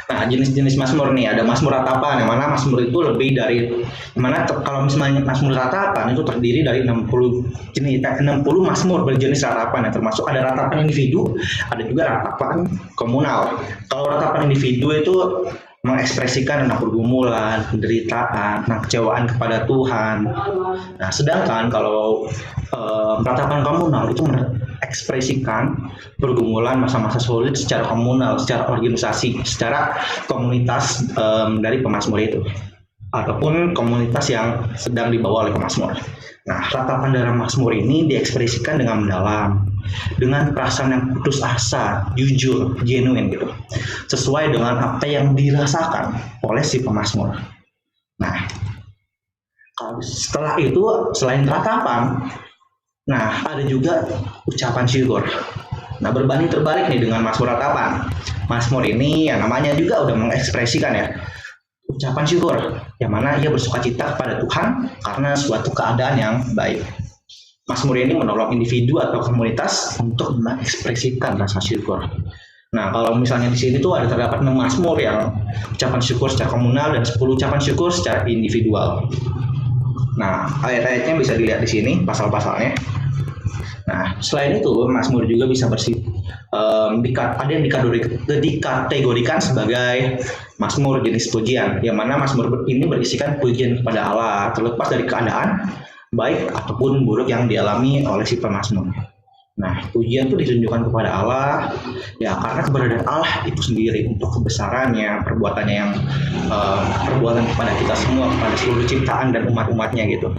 Nah, jenis-jenis Mazmur nih, ada Mazmur ratapan, yang mana Mazmur itu lebih dari, mana kalau misalnya Mazmur ratapan itu terdiri dari 60 Mazmur berjenis ratapan, ya, termasuk ada ratapan individu, ada juga ratapan komunal. Kalau ratapan individu itu mengekspresikan tentang pergumulan, penderitaan, kecewaan kepada Tuhan. Nah, sedangkan kalau ratapan komunal itu mengekspresikan pergumulan masa-masa sulit secara komunal, secara organisasi, secara komunitas dari pemazmur itu, ataupun komunitas yang sedang dibawa oleh pemazmur. Nah, ratapan dalam Mazmur ini diekspresikan dengan mendalam, dengan perasaan yang putus asa, jujur, genuine gitu, sesuai dengan apa yang dirasakan oleh si pemazmur. Nah, setelah itu selain ratapan, nah ada juga ucapan syukur. Nah, berbanding terbalik nih dengan Mazmur ratapan. Mazmur ini yang namanya juga udah mengekspresikan ya ucapan syukur, yang mana ia bersukacita kepada Tuhan karena suatu keadaan yang baik. Mazmur ini menolong individu atau komunitas untuk mengekspresikan rasa syukur. Nah, kalau misalnya di sini tuh ada terdapat 6 Mazmur yang ucapan syukur secara komunal dan 10 ucapan syukur secara individual. Nah, ayat-ayatnya bisa dilihat di sini, pasal-pasalnya. Nah, selain itu Mazmur juga bisa ada yang dikategorikan sebagai Mazmur jenis pujian, yang mana Mazmur ini berisikan pujian kepada Allah terlepas dari keadaan baik ataupun buruk yang dialami oleh si pemazmur. Nah, pujian itu ditunjukkan kepada Allah ya karena keberadaan Allah itu sendiri, untuk kebesarannya, perbuatannya yang perbuatan kepada kita semua, kepada seluruh ciptaan dan umat-umatnya gitu.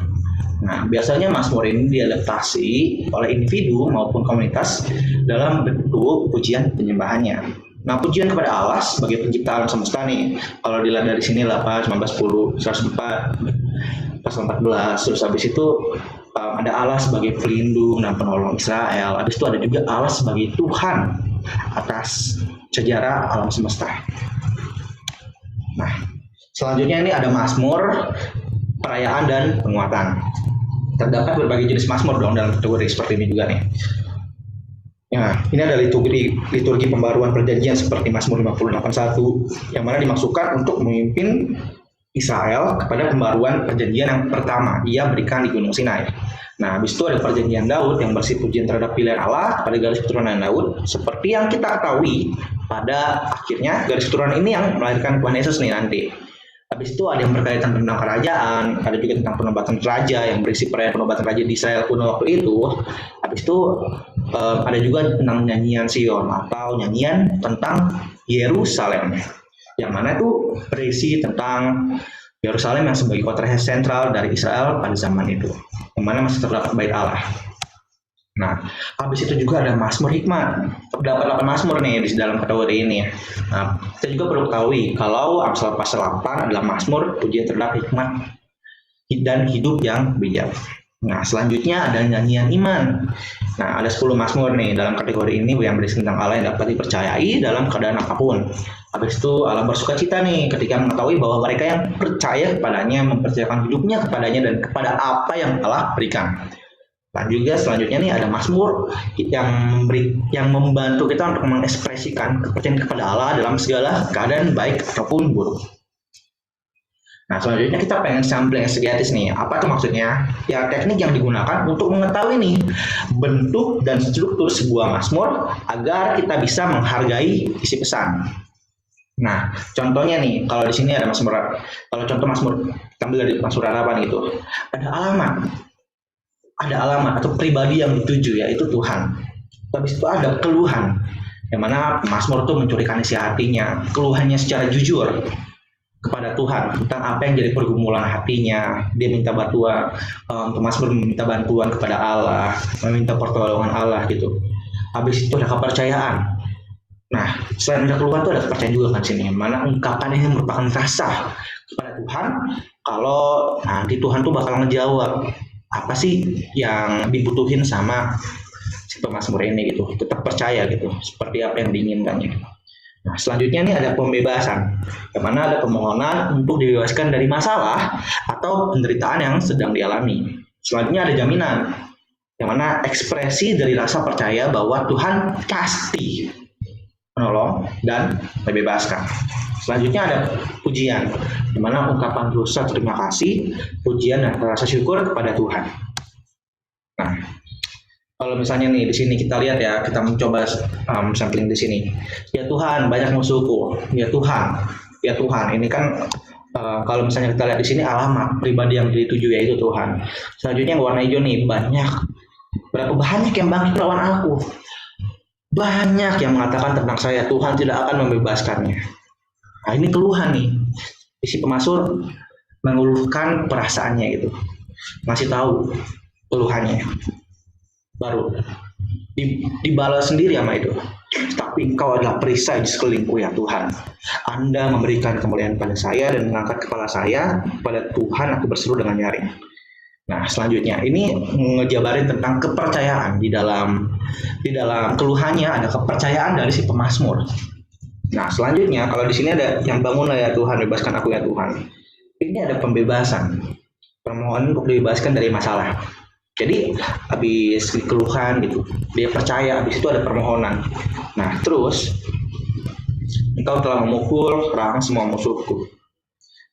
Nah, biasanya Mazmur ini diadaptasi oleh individu maupun komunitas dalam bentuk pujian penyembahannya. Nah, pujian kepada Allah sebagai pencipta alam semesta nih, kalau dilihat dari sini 8, 19, 10, 104, pasal 14, terus habis itu ada Allah sebagai pelindung dan penolong Israel. Habis itu ada juga Allah sebagai Tuhan atas sejarah alam semesta. Nah, selanjutnya ini ada Mazmur perayaan dan penguatan. Terdapat berbagai jenis Mazmur dong dalam kategori seperti ini juga nih. Ya, ini ada liturgi pembaruan perjanjian seperti Mazmur 58:1 yang mana dimaksudkan untuk memimpin Israel kepada pembaruan perjanjian yang pertama ia berikan di Gunung Sinai. Nah, habis itu ada perjanjian Daud yang bersih pujian terhadap pilihan Allah pada garis keturunan Daud. Seperti yang kita ketahui, pada akhirnya garis keturunan ini yang melahirkan Tuhan Yesus nih nanti. Habis itu ada yang berkaitan tentang kerajaan, ada juga tentang penobatan raja yang berisi perayaan penobatan raja di Israel kuno waktu itu. Habis itu ada juga tentang nyanyian Sion atau nyanyian tentang Yerusalem, yang mana itu berisi tentang Yerusalem yang sebagai kota sentral dari Israel pada zaman itu, yang mana masih terdapat bait Allah. Nah, habis itu juga ada Mazmur Hikmat. Terdapat 8 Mazmur nih di dalam kategori ini. Nah, kita juga perlu ketahui kalau Amsal pasal 8 adalah Mazmur pujian terhadap hikmat dan hidup yang bijak. Nah, selanjutnya ada nyanyian iman. Nah, ada 10 Mazmur nih dalam kategori ini yang berisi tentang Allah yang dapat dipercayai dalam keadaan apapun. Habis itu Allah bersuka cita nih ketika mengetahui bahwa mereka yang percaya kepadanya mempercayakan hidupnya kepadanya dan kepada apa yang Allah berikan. Dan juga selanjutnya nih ada Mazmur yang membantu kita untuk mengekspresikan kepercayaan kepada Allah dalam segala keadaan baik ataupun buruk. Nah, selanjutnya kita pengen sampling exegesis nih. Apa tuh maksudnya? Ya, teknik yang digunakan untuk mengetahui nih bentuk dan struktur sebuah Mazmur agar kita bisa menghargai isi pesan. Nah, contohnya nih, kalau di sini ada Mazmur, kalau contoh Mazmur, kita ambil dari Mazmur harapan gitu, ada alamat atau pribadi yang dituju, yaitu Tuhan. Habis itu ada keluhan, yang mana Mazmur itu mencurahkan isi hatinya, keluhannya secara jujur kepada Tuhan tentang apa yang jadi pergumulan hatinya. Dia minta bantuan, untuk Mazmur meminta bantuan kepada Allah, meminta pertolongan Allah gitu. Habis itu ada kepercayaan. Nah, selain ada keluhan itu ada kepercayaan juga kan sini, mana ungkapan ini merupakan rasa kepada Tuhan kalau nanti Tuhan tuh bakal ngejawab apa sih yang dibutuhin sama si pemazmur ini gitu, tetap percaya gitu seperti apa yang diinginkannya. Nah, selanjutnya nih ada pembebasan, yang mana ada permohonan untuk dibebaskan dari masalah atau penderitaan yang sedang dialami. Selanjutnya ada jaminan, yang mana ekspresi dari rasa percaya bahwa Tuhan pasti menolong dan membebaskan. Selanjutnya ada pujian, di mana ungkapan dosa terima kasih, pujian dan rasa syukur kepada Tuhan. Nah, kalau misalnya nih di sini kita lihat ya, kita mencoba sampling di sini. Ya Tuhan, banyak musuhku. Ya Tuhan. Ini kan kalau misalnya kita lihat di sini alamat pribadi yang dituju yaitu Tuhan. Selanjutnya warna hijau nih, berapa banyak yang bangkit melawan aku. Banyak yang mengatakan tentang saya, Tuhan tidak akan membebaskannya. Nah, ini keluhan nih. Isi pemazmur mengeluhkan perasaannya gitu. Masih tahu keluhannya. Baru dibalas sendiri sama itu. Tapi engkau adalah perisai di sekelilingku ya Tuhan. Anda memberikan kemuliaan pada saya dan mengangkat kepala saya pada Tuhan aku berseru dengan nyaring. Nah, selanjutnya ini ngejabarin tentang kepercayaan di dalam keluhannya ada kepercayaan dari si pemazmur. Nah, selanjutnya kalau di sini ada yang bangunlah ya Tuhan, bebaskan aku ya Tuhan. Ini ada pembebasan, permohonan untuk dibebaskan dari masalah. Jadi habis keluhan gitu, dia percaya, habis itu ada permohonan. Nah, terus engkau telah memukul perang semua musuhku.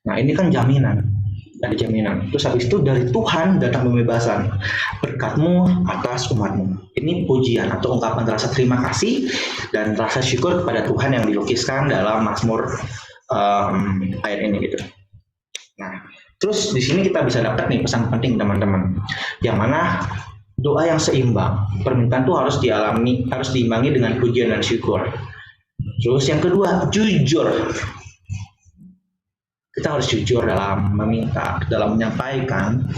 Nah, ini kan jaminan. Ada jaminan. Terus habis itu dari Tuhan datang pembebasan, berkat-Mu atas umat-Mu. Ini pujian atau ungkapan rasa terima kasih dan rasa syukur kepada Tuhan yang dilukiskan dalam Mazmur ayat ini gitu. Nah, terus di sini kita bisa dapat nih pesan penting teman-teman, yang mana doa yang seimbang, permintaan itu harus diimbangi dengan pujian dan syukur. Terus yang kedua, jujur. Kita harus jujur dalam meminta, dalam menyampaikan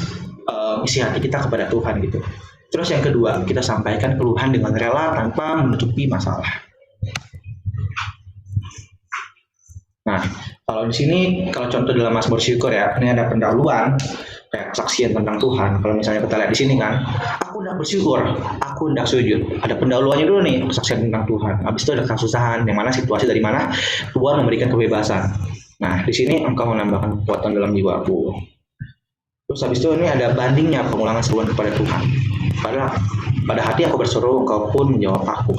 isi hati kita kepada Tuhan gitu. Terus yang kedua, kita sampaikan keluhan dengan rela tanpa menutupi masalah. Nah, kalau di sini, kalau contoh dalam Mazmur syukur ya, ini ada pendahuluan kayak kesaksian tentang Tuhan. Kalau misalnya kita lihat di sini kan, aku hendak bersyukur, aku hendak sujud. Ada pendahuluannya dulu nih, kesaksian tentang Tuhan. Habis itu ada kesusahan, yang mana situasi dari mana Tuhan memberikan kebebasan. Nah, di sini engkau menambahkan kekuatan dalam jiwaku. Terus habis itu ini ada bandingnya pengulangan seruan kepada Tuhan. pada hati aku berseru, engkau pun menjawab aku.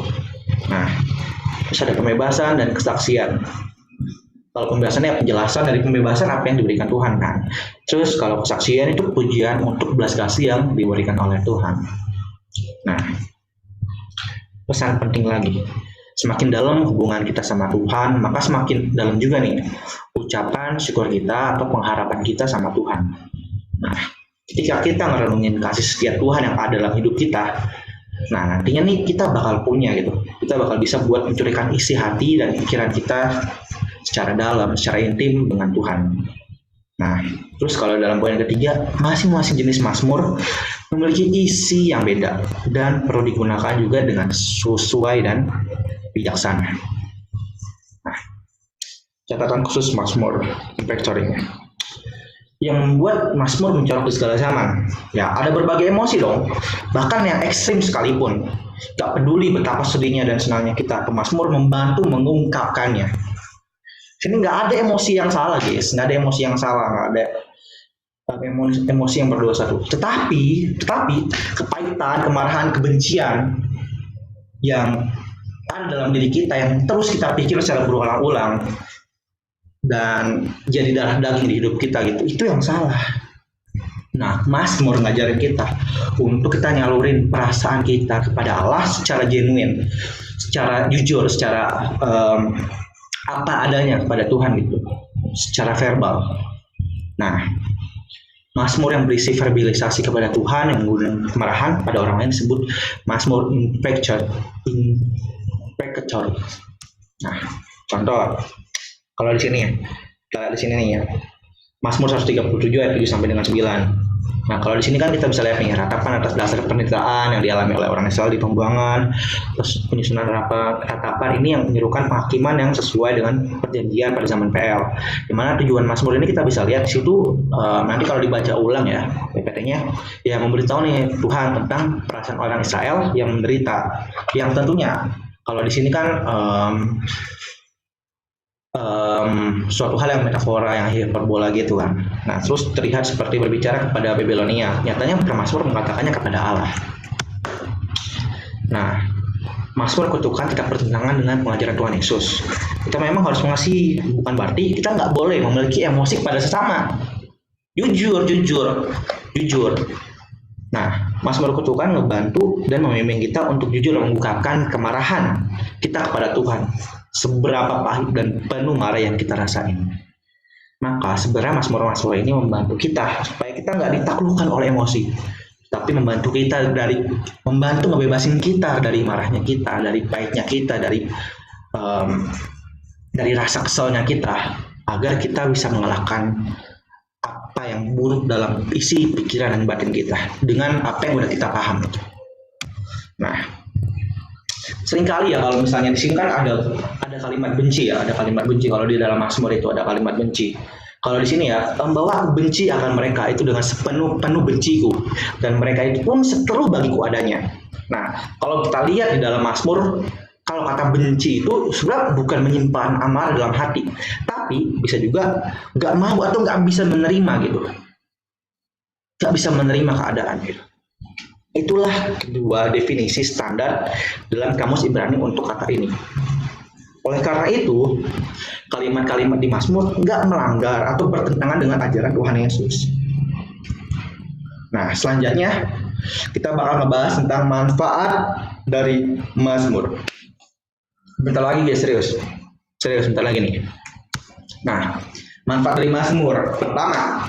Nah, terus ada pembebasan dan kesaksian. Kalau pembebasannya penjelasan dari pembebasan apa yang diberikan Tuhan kan. Terus kalau kesaksian itu pujian untuk belas kasih yang diberikan oleh Tuhan. Nah, pesan penting lagi. Semakin dalam hubungan kita sama Tuhan, maka semakin dalam juga nih ucapan syukur kita atau pengharapan kita sama Tuhan. Nah, ketika kita ngerenungin kasih setia Tuhan yang ada dalam hidup kita, nah nantinya nih kita bakal punya gitu. Kita bakal bisa buat mencurahkan isi hati dan pikiran kita secara dalam, secara intim dengan Tuhan. Nah, terus kalau dalam poin ketiga, masing-masing jenis mazmur memiliki isi yang beda dan perlu digunakan juga dengan sesuai dan bijaksana. Nah, catatan khusus mazmur impactory-nya. Yang membuat mazmur mencolok di segala zaman. Ya, ada berbagai emosi dong, bahkan yang ekstrim sekalipun. Gak peduli betapa sedihnya dan senangnya kita, pemazmur membantu mengungkapkannya. Sini nggak ada emosi yang salah, guys. Nggak ada emosi yang salah, nggak ada emosi yang berdosa tuh. Tetapi kepahitan, kemarahan, kebencian yang ada dalam diri kita yang terus kita pikir secara berulang-ulang dan jadi darah daging di hidup kita gitu, itu yang salah. Nah, mazmur ngajarin kita untuk kita nyalurin perasaan kita kepada Allah secara genuine, secara jujur, secara apa adanya kepada Tuhan gitu, secara verbal. Nah, mazmur yang berisi verbalisasi kepada Tuhan yang menggunakan kemarahan pada orang lain disebut mazmur imprecatory. Nah, contoh kalau di sini ya, kita lihat di sini nih ya, Mazmur 137 ayat 7 sampai dengan 9. Nah, kalau di sini kan kita bisa lihat nih ratapan atas dasar penderitaan yang dialami oleh orang Israel di pembuangan, terus penyusunan ratapan ini yang menyerukan penghakiman yang sesuai dengan perjanjian pada zaman PL. Dimana tujuan Mazmur ini kita bisa lihat di situ nanti kalau dibaca ulang ya PPT-nya, ya memberitahu nih Tuhan tentang perasaan orang Israel yang menderita, yang tentunya kalau di sini kan suatu hal yang metafora, yang hiperbola gitu kan. Nah, terus terlihat seperti berbicara kepada Babilonia. Nyatanya Mazmur mengatakannya kepada Allah. Nah, Mazmur kutukan tidak bertentangan dengan pengajaran Tuhan Yesus. Kita memang harus mengasihi, bukan berarti kita nggak boleh memiliki emosi pada sesama. Jujur. Nah, Mazmur kutukan ngebantu dan membimbing kita untuk jujur mengungkapkan kemarahan kita kepada Tuhan. Seberapa pahit dan penuh marah yang kita rasain. Maka sebenarnya Mazmur-Mazmur ini membantu kita supaya kita nggak ditaklukkan oleh emosi, tapi membantu kita membantu ngebebasin kita dari marahnya kita, dari pahitnya kita, dari rasa keselnya kita, agar kita bisa mengalahkan apa yang buruk dalam isi pikiran dan batin kita dengan apa yang udah kita paham. Nah, seringkali ya kalau misalnya di sini kan ada kalimat benci ya, ada kalimat benci. Kalau di dalam Mazmur itu ada kalimat benci. Kalau di sini ya, bahwa aku benci akan mereka itu dengan sepenuh benciku, dan mereka itu pun seteru bagiku adanya. Nah, kalau kita lihat di dalam Mazmur, kalau kata benci itu sebenarnya bukan menyimpan amarah dalam hati, tapi bisa juga nggak mau atau nggak bisa menerima gitu, nggak bisa menerima keadaan gitu. Itulah kedua definisi standar dalam kamus Ibrani untuk kata ini. Oleh karena itu, kalimat-kalimat di Mazmur nggak melanggar atau bertentangan dengan ajaran Tuhan Yesus. Nah, selanjutnya kita bakal ngebahas tentang manfaat dari Mazmur. Bentar lagi guys, serius bentar lagi nih. Nah, manfaat dari Mazmur. Pertama,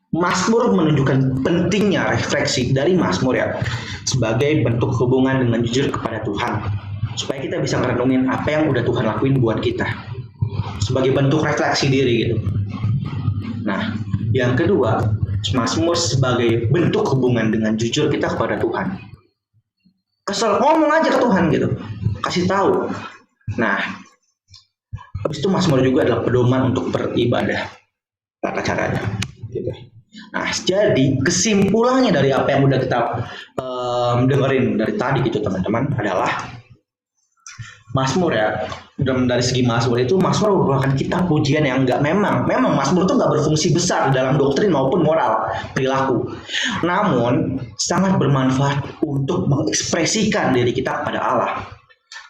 Mazmur menunjukkan pentingnya refleksi dari Mazmur ya, sebagai bentuk hubungan dengan jujur kepada Tuhan, supaya kita bisa merenungin apa yang udah Tuhan lakuin buat kita, sebagai bentuk refleksi diri gitu. Nah, yang kedua, Mazmur sebagai bentuk hubungan dengan jujur kita kepada Tuhan. Kesel ngomong aja ke Tuhan gitu, kasih tahu. Nah, habis itu Mazmur juga adalah pedoman untuk beribadah, tata caranya gitu. Nah, jadi kesimpulannya dari apa yang udah kita dengerin dari tadi gitu teman-teman adalah Mazmur ya, dan dari segi Mazmur itu Mazmur merupakan kitab pujian yang memang Mazmur itu nggak berfungsi besar dalam doktrin maupun moral perilaku, namun sangat bermanfaat untuk mengekspresikan diri kita kepada Allah.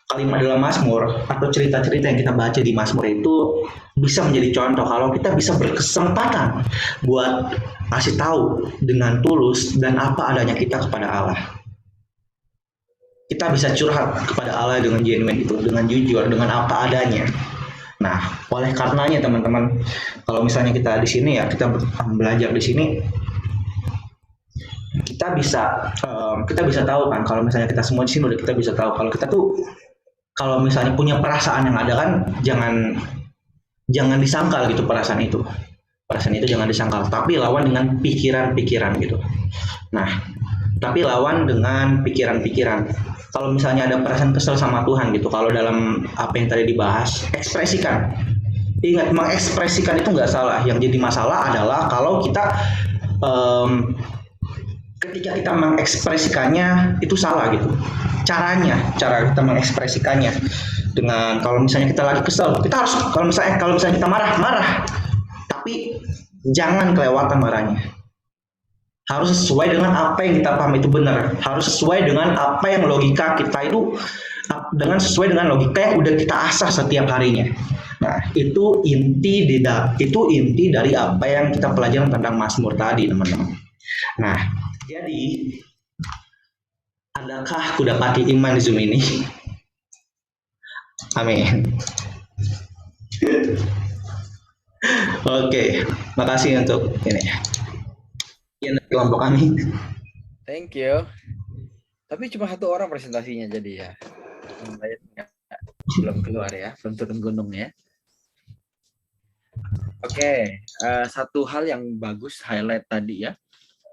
Kalimat dalam Mazmur atau cerita-cerita yang kita baca di Mazmur itu bisa menjadi contoh kalau kita bisa berkesempatan buat kasih tahu dengan tulus dan apa adanya kita kepada Allah. Kita bisa curhat kepada Allah dengan genuine itu, dengan jujur, dengan apa adanya. Nah, oleh karenanya teman-teman, kalau misalnya kita di sini ya, kita belajar di sini, kita bisa tahu kan, kalau misalnya kita semua di sini udah kita bisa tahu kalau kita tuh kalau misalnya punya perasaan yang ada kan, jangan disangkal gitu perasaan itu. Perasaan itu jangan disangkal, tapi lawan dengan pikiran-pikiran gitu. Nah, tapi lawan dengan pikiran-pikiran. Kalau misalnya ada perasaan kesel sama Tuhan gitu, kalau dalam apa yang tadi dibahas, ekspresikan. Ingat, mengekspresikan itu nggak salah. Yang jadi masalah adalah kalau kita ketika kita mengekspresikannya itu salah gitu. Cara kita mengekspresikannya dengan kalau misalnya kita lagi kesel, kita harus kalau misalnya kita marah, tapi jangan kelewatan marahnya. Harus sesuai dengan apa yang kita paham itu benar. Harus sesuai dengan apa yang logika kita itu sesuai dengan logika yang udah kita asah setiap harinya. Nah, itu inti dari apa yang kita pelajari tentang Mazmur tadi, teman-teman. Nah, jadi adakah kudapati iman di Zoom ini? Amin. Oke, makasih untuk ini. Ya, kelompok kami. Thank you. Tapi cuma satu orang presentasinya jadi ya. Belum keluar ya, belum turun gunung ya. Oke, satu hal yang bagus highlight tadi ya.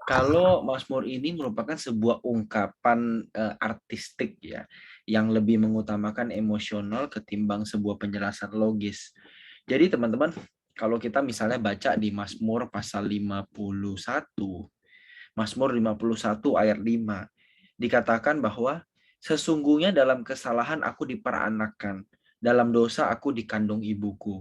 Kalau Mazmur ini merupakan sebuah ungkapan artistik ya, yang lebih mengutamakan emosional ketimbang sebuah penjelasan logis. Jadi teman-teman, kalau kita misalnya baca di Mazmur pasal 51, Mazmur 51 ayat 5, dikatakan bahwa sesungguhnya dalam kesalahan aku diperanakan, dalam dosa aku dikandung ibuku.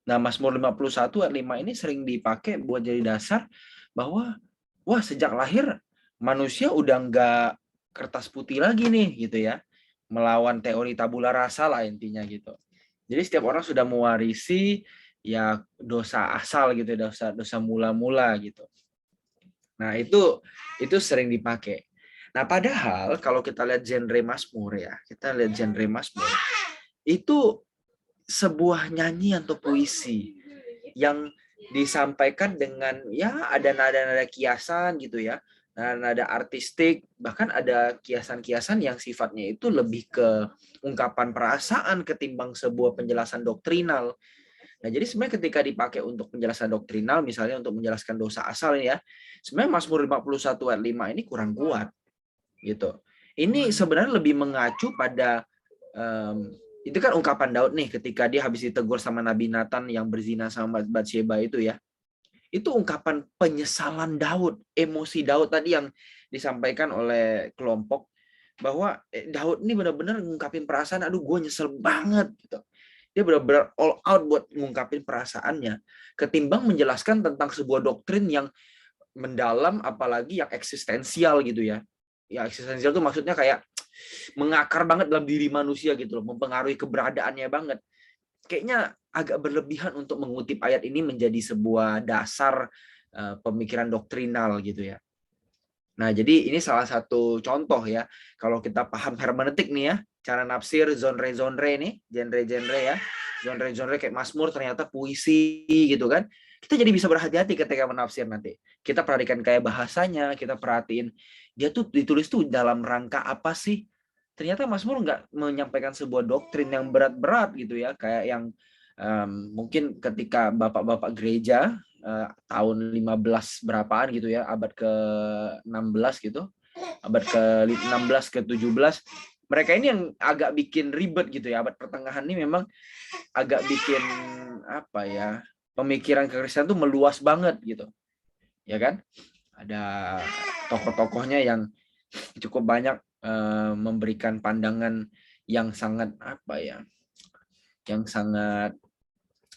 Nah, Mazmur 51 ayat 5 ini sering dipakai buat jadi dasar bahwa wah, sejak lahir manusia udah nggak kertas putih lagi nih gitu ya. Melawan teori tabula rasa lah intinya gitu. Jadi setiap orang sudah mewarisi ya dosa asal gitu, dosa mula-mula gitu. Nah, itu sering dipakai. Nah, padahal kalau kita lihat genre Mazmur ya, itu sebuah nyanyian atau puisi yang disampaikan dengan ya ada nada-nada kiasan gitu ya, nada artistik, bahkan ada kiasan-kiasan yang sifatnya itu lebih ke ungkapan perasaan ketimbang sebuah penjelasan doktrinal. Nah, jadi sebenarnya ketika dipakai untuk penjelasan doktrinal, misalnya untuk menjelaskan dosa asal ya, sebenarnya Mazmur 51 ayat 5 ini kurang kuat gitu. Ini sebenarnya lebih mengacu pada itu kan ungkapan Daud nih ketika dia habis ditegur sama Nabi Nathan yang berzina sama Batsheba itu ya. Itu ungkapan penyesalan Daud, emosi Daud tadi yang disampaikan oleh kelompok bahwa Daud ini benar-benar ngungkapin perasaan, aduh gue nyesel banget gitu. Dia benar-benar all out buat ngungkapin perasaannya ketimbang menjelaskan tentang sebuah doktrin yang mendalam apalagi yang eksistensial gitu ya. Ya eksistensial itu maksudnya kayak mengakar banget dalam diri manusia gitu loh, mempengaruhi keberadaannya banget. Kayaknya agak berlebihan untuk mengutip ayat ini menjadi sebuah dasar pemikiran doktrinal gitu ya. Nah, jadi ini salah satu contoh ya. Kalau kita paham hermeneutik nih ya, cara nafsir genre-genre nih, genre-genre ya. Genre-genre kayak Mazmur ternyata puisi gitu kan. Kita jadi bisa berhati-hati ketika menafsir nanti. Kita perhatikan kayak bahasanya, kita perhatiin dia tuh ditulis tuh dalam rangka apa sih? Ternyata Mazmur nggak menyampaikan sebuah doktrin yang berat-berat gitu ya, kayak yang mungkin ketika bapak-bapak gereja tahun 15 berapaan gitu ya, abad ke-16 gitu, abad ke-16 ke-17, mereka ini yang agak bikin ribet gitu ya. Abad pertengahan ini memang agak bikin apa ya, pemikiran kekristenan tuh meluas banget gitu ya kan. Ada tokoh-tokohnya yang cukup banyak memberikan pandangan yang sangat yang sangat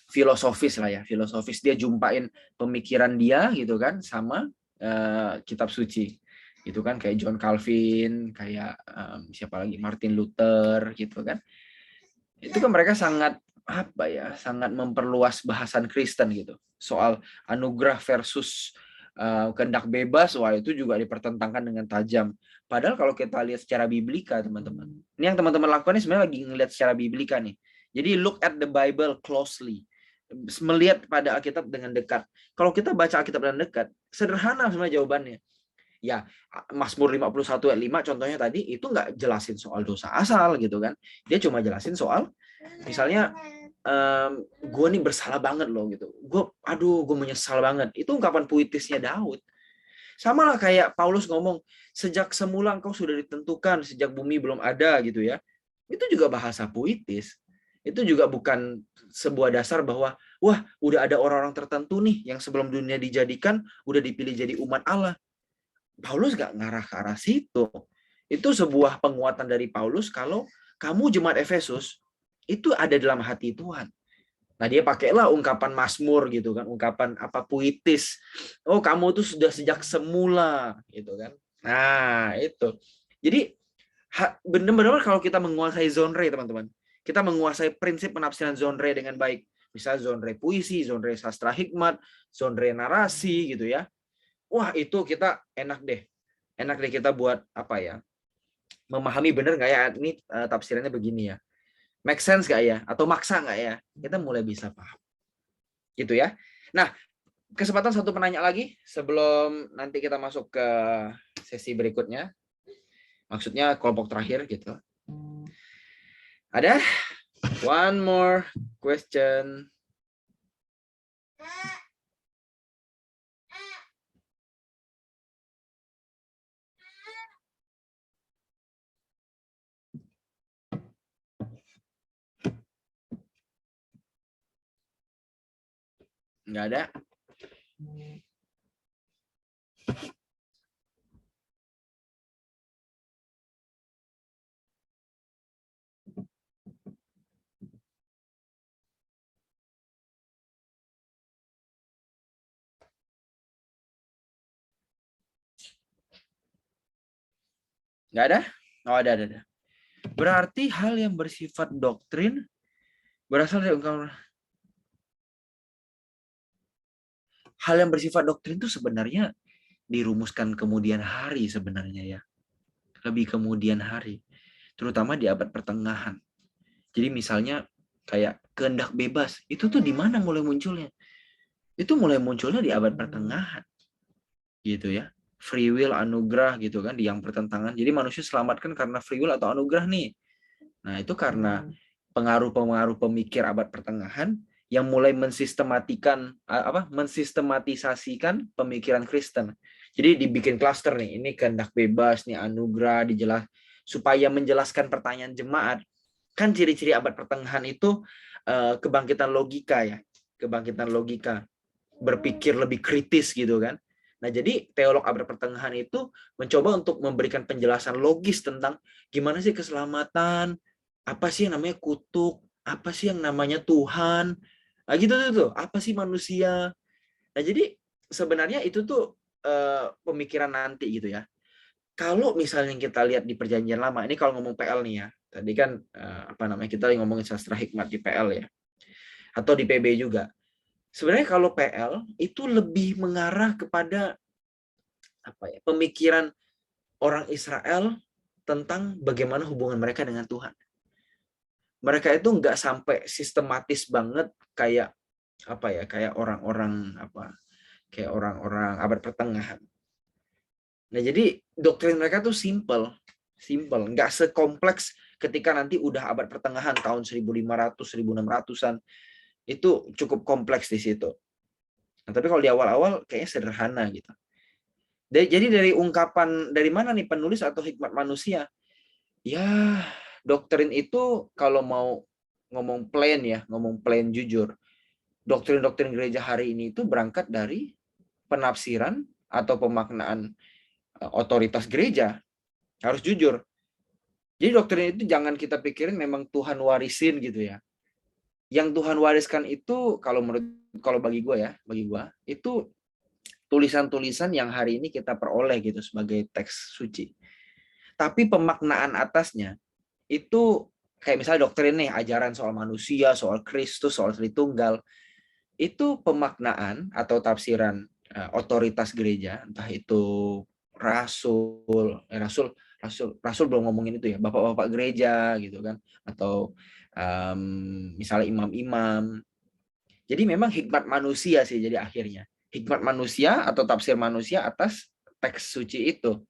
filosofis lah ya, filosofis. Dia jumpain pemikiran dia gitu kan sama kitab suci. Gitu kan, kayak John Calvin, kayak siapa lagi, Martin Luther gitu kan. Itu kan mereka sangat sangat memperluas bahasan Kristen gitu. Soal anugerah versus kehendak bebas, wah itu juga dipertentangkan dengan tajam. Padahal kalau kita lihat secara biblika, teman-teman, ini yang teman-teman lakukan ini sebenarnya lagi ngelihat secara biblika nih. Jadi look at the Bible closely, melihat pada Alkitab dengan dekat. Kalau kita baca Alkitab dengan dekat, sederhana sebenarnya jawabannya. Ya, Mazmur 51 ayat 5 contohnya tadi, itu nggak jelasin soal dosa asal gitu kan. Dia cuma jelasin soal, misalnya, gue nih bersalah banget loh gitu. Gue menyesal banget. Itu ungkapan puitisnya Daud. Sama lah kayak Paulus ngomong, sejak semula engkau sudah ditentukan, sejak bumi belum ada gitu ya. Itu juga bahasa puitis. Itu juga bukan sebuah dasar bahwa, wah udah ada orang-orang tertentu nih yang sebelum dunia dijadikan, udah dipilih jadi umat Allah. Paulus gak ngarah ke arah situ. Itu sebuah penguatan dari Paulus kalau kamu jemaat Efesus, itu ada dalam hati Tuhan. Nah, dia pakailah ungkapan Mazmur gitu kan, ungkapan puitis. Oh, kamu tuh sudah sejak semula gitu kan. Nah, itu. Jadi benar-benar kalau kita menguasai genre, teman-teman, kita menguasai prinsip penafsiran genre dengan baik. Misalnya genre puisi, genre sastra hikmat, genre narasi gitu ya. Wah, itu kita enak deh kita buat memahami bener nggak ya ini tafsirannya begini ya. Make sense nggak ya? Atau maksa nggak ya? Kita mulai bisa paham. Gitu ya. Nah, kesempatan satu penanya lagi sebelum nanti kita masuk ke sesi berikutnya. Maksudnya kelompok terakhir gitu. Ada? One more question. Nggak ada? Nggak ada? Oh, ada. Berarti hal yang bersifat doktrin berasal dari hal yang bersifat doktrin itu sebenarnya dirumuskan kemudian hari sebenarnya ya. Lebih kemudian hari. Terutama di abad pertengahan. Jadi misalnya kayak kehendak bebas, itu tuh di mana mulai munculnya? Itu mulai munculnya di abad pertengahan. Gitu ya. Free will, anugerah gitu kan, di yang pertentangan. Jadi manusia selamatkan karena free will atau anugerah nih. Nah, itu karena pengaruh-pengaruh pemikir abad pertengahan yang mulai mensistematisasikan pemikiran Kristen. Jadi dibikin klaster nih, ini kehendak bebas, nih anugerah, dijelas supaya menjelaskan pertanyaan jemaat. Kan ciri-ciri abad pertengahan itu kebangkitan logika ya, kebangkitan logika, berpikir lebih kritis gitu kan. Nah, jadi teolog abad pertengahan itu mencoba untuk memberikan penjelasan logis tentang gimana sih keselamatan, apa sih yang namanya kutuk, apa sih yang namanya Tuhan, nah gitu tuh, apa sih manusia. Nah, jadi sebenarnya itu tuh pemikiran nanti gitu ya. Kalau misalnya kita lihat di perjanjian lama, ini kalau ngomong PL nih ya, tadi kan kita ngomongin sastra hikmat di PL ya, atau di PB juga. Sebenarnya kalau PL itu lebih mengarah kepada pemikiran orang Israel tentang bagaimana hubungan mereka dengan Tuhan. Mereka itu nggak sampai sistematis banget kayak kayak orang-orang abad pertengahan. Nah, jadi doktrin mereka tuh simple, nggak sekompleks ketika nanti udah abad pertengahan tahun 1500, 1600-an. Itu cukup kompleks di situ. Nah, tapi kalau di awal-awal kayaknya sederhana gitu. Jadi dari ungkapan dari mana nih penulis atau hikmat manusia? Ya, doktrin itu kalau mau ngomong plain jujur. Doktrin-doktrin gereja hari ini itu berangkat dari penafsiran atau pemaknaan otoritas gereja. Harus jujur. Jadi doktrin itu jangan kita pikirin memang Tuhan warisin gitu ya. Yang Tuhan wariskan itu kalau bagi gue itu tulisan-tulisan yang hari ini kita peroleh gitu sebagai teks suci. Tapi pemaknaan atasnya itu kayak misalnya doktrin nih, ajaran soal manusia, soal Kristus, soal Tritunggal. Itu pemaknaan atau tafsiran otoritas gereja, entah itu rasul belum ngomongin itu ya, bapak-bapak gereja gitu kan, atau misalnya imam-imam. Jadi memang hikmat manusia sih, jadi akhirnya hikmat manusia atau tafsir manusia atas teks suci itu.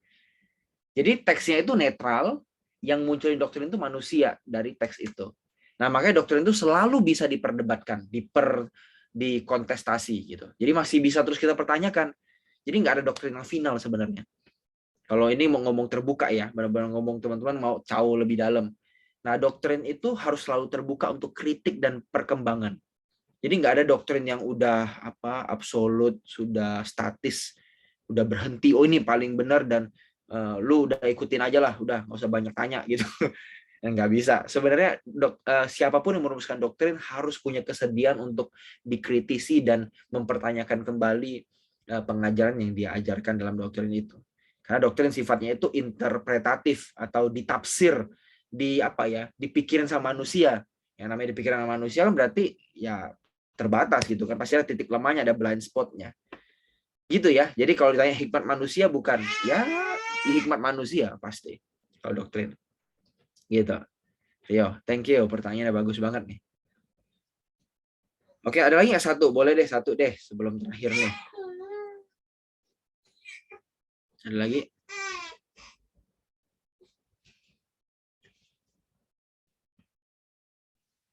Jadi teksnya itu netral, yang muncul di doktrin itu manusia dari teks itu. Nah, makanya doktrin itu selalu bisa diperdebatkan, dikontestasi gitu. Jadi masih bisa terus kita pertanyakan. Jadi nggak ada doktrin yang final sebenarnya. Kalau ini mau ngomong terbuka ya, benar-benar ngomong teman-teman mau jauh lebih dalam. Nah, doktrin itu harus selalu terbuka untuk kritik dan perkembangan. Jadi nggak ada doktrin yang udah absolut, sudah statis, udah berhenti. Oh ini paling benar dan lu udah ikutin aja lah, udah nggak usah banyak tanya gitu. Nggak bisa. Sebenarnya siapapun yang merumuskan doktrin harus punya kesediaan untuk dikritisi dan mempertanyakan kembali pengajaran yang dia ajarkan dalam doktrin itu. Karena doktrin sifatnya itu interpretatif atau ditafsir, dipikirin sama manusia. Yang namanya dipikirin sama manusia kan berarti ya terbatas gitu kan, pasti ada titik lemahnya, ada blind spotnya gitu ya. Jadi kalau ditanya hikmat manusia, bukan ya hikmat manusia pasti kalau doktrin gitu. Rio, thank you, pertanyaannya bagus banget nih. Oke, ada lagi nggak? Satu deh sebelum terakhir nih. Ada lagi?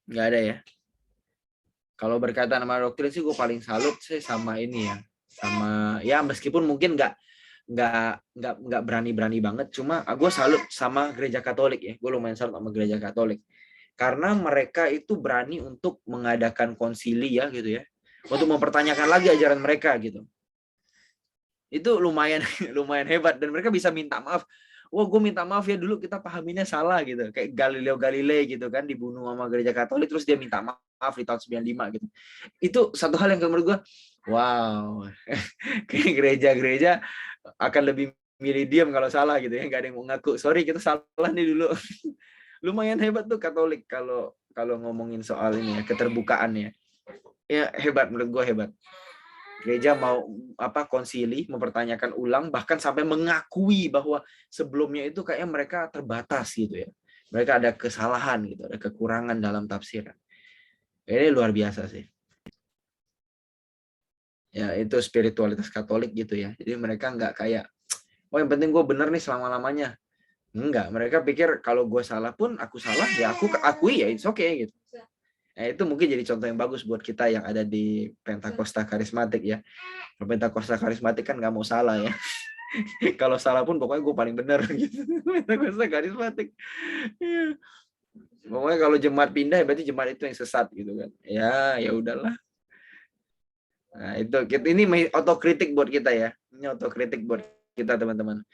Nggak ada ya. Kalau berkaitan sama doktrin sih gue paling salut sih sama ini ya, sama ya meskipun mungkin nggak berani banget, cuma gue salut sama gereja Katolik ya, gue lumayan salut sama gereja Katolik karena mereka itu berani untuk mengadakan konsili ya gitu ya, untuk mempertanyakan lagi ajaran mereka gitu. Itu lumayan hebat dan mereka bisa minta maaf. Wah, gue minta maaf ya, dulu kita pahaminnya salah gitu. Kayak Galileo Galilei gitu kan, dibunuh sama gereja Katolik terus dia minta maaf di tahun 95 gitu. Itu satu hal yang menurut gue, wow. Kayak gereja-gereja akan lebih milih diam kalau salah gitu ya, nggak ada yang mau ngaku. Sorry, kita salah nih dulu. Lumayan hebat tuh Katolik kalau ngomongin soal ini ya, keterbukaannya. Ya hebat, menurut gue hebat. Gereja mau konsili, mempertanyakan ulang, bahkan sampai mengakui bahwa sebelumnya itu kayaknya mereka terbatas gitu ya. Mereka ada kesalahan gitu, ada kekurangan dalam tafsiran. Ini luar biasa sih. Ya itu spiritualitas Katolik gitu ya. Jadi mereka nggak kayak, oh yang penting gue bener nih selama-lamanya. Enggak, mereka pikir kalau gue salah pun aku salah, ya aku akui ya, it's okay gitu. Nah, itu mungkin jadi contoh yang bagus buat kita yang ada di Pentakosta Karismatik ya. Pentakosta Karismatik kan nggak mau salah ya. Kalau salah pun pokoknya gue paling benar gitu. Pentakosta Karismatik. Ya. Pokoknya kalau jemaat pindah berarti jemaat itu yang sesat gitu kan. Ya udahlah. Nah, ini otokritik buat kita ya. Ini otokritik buat kita teman-teman.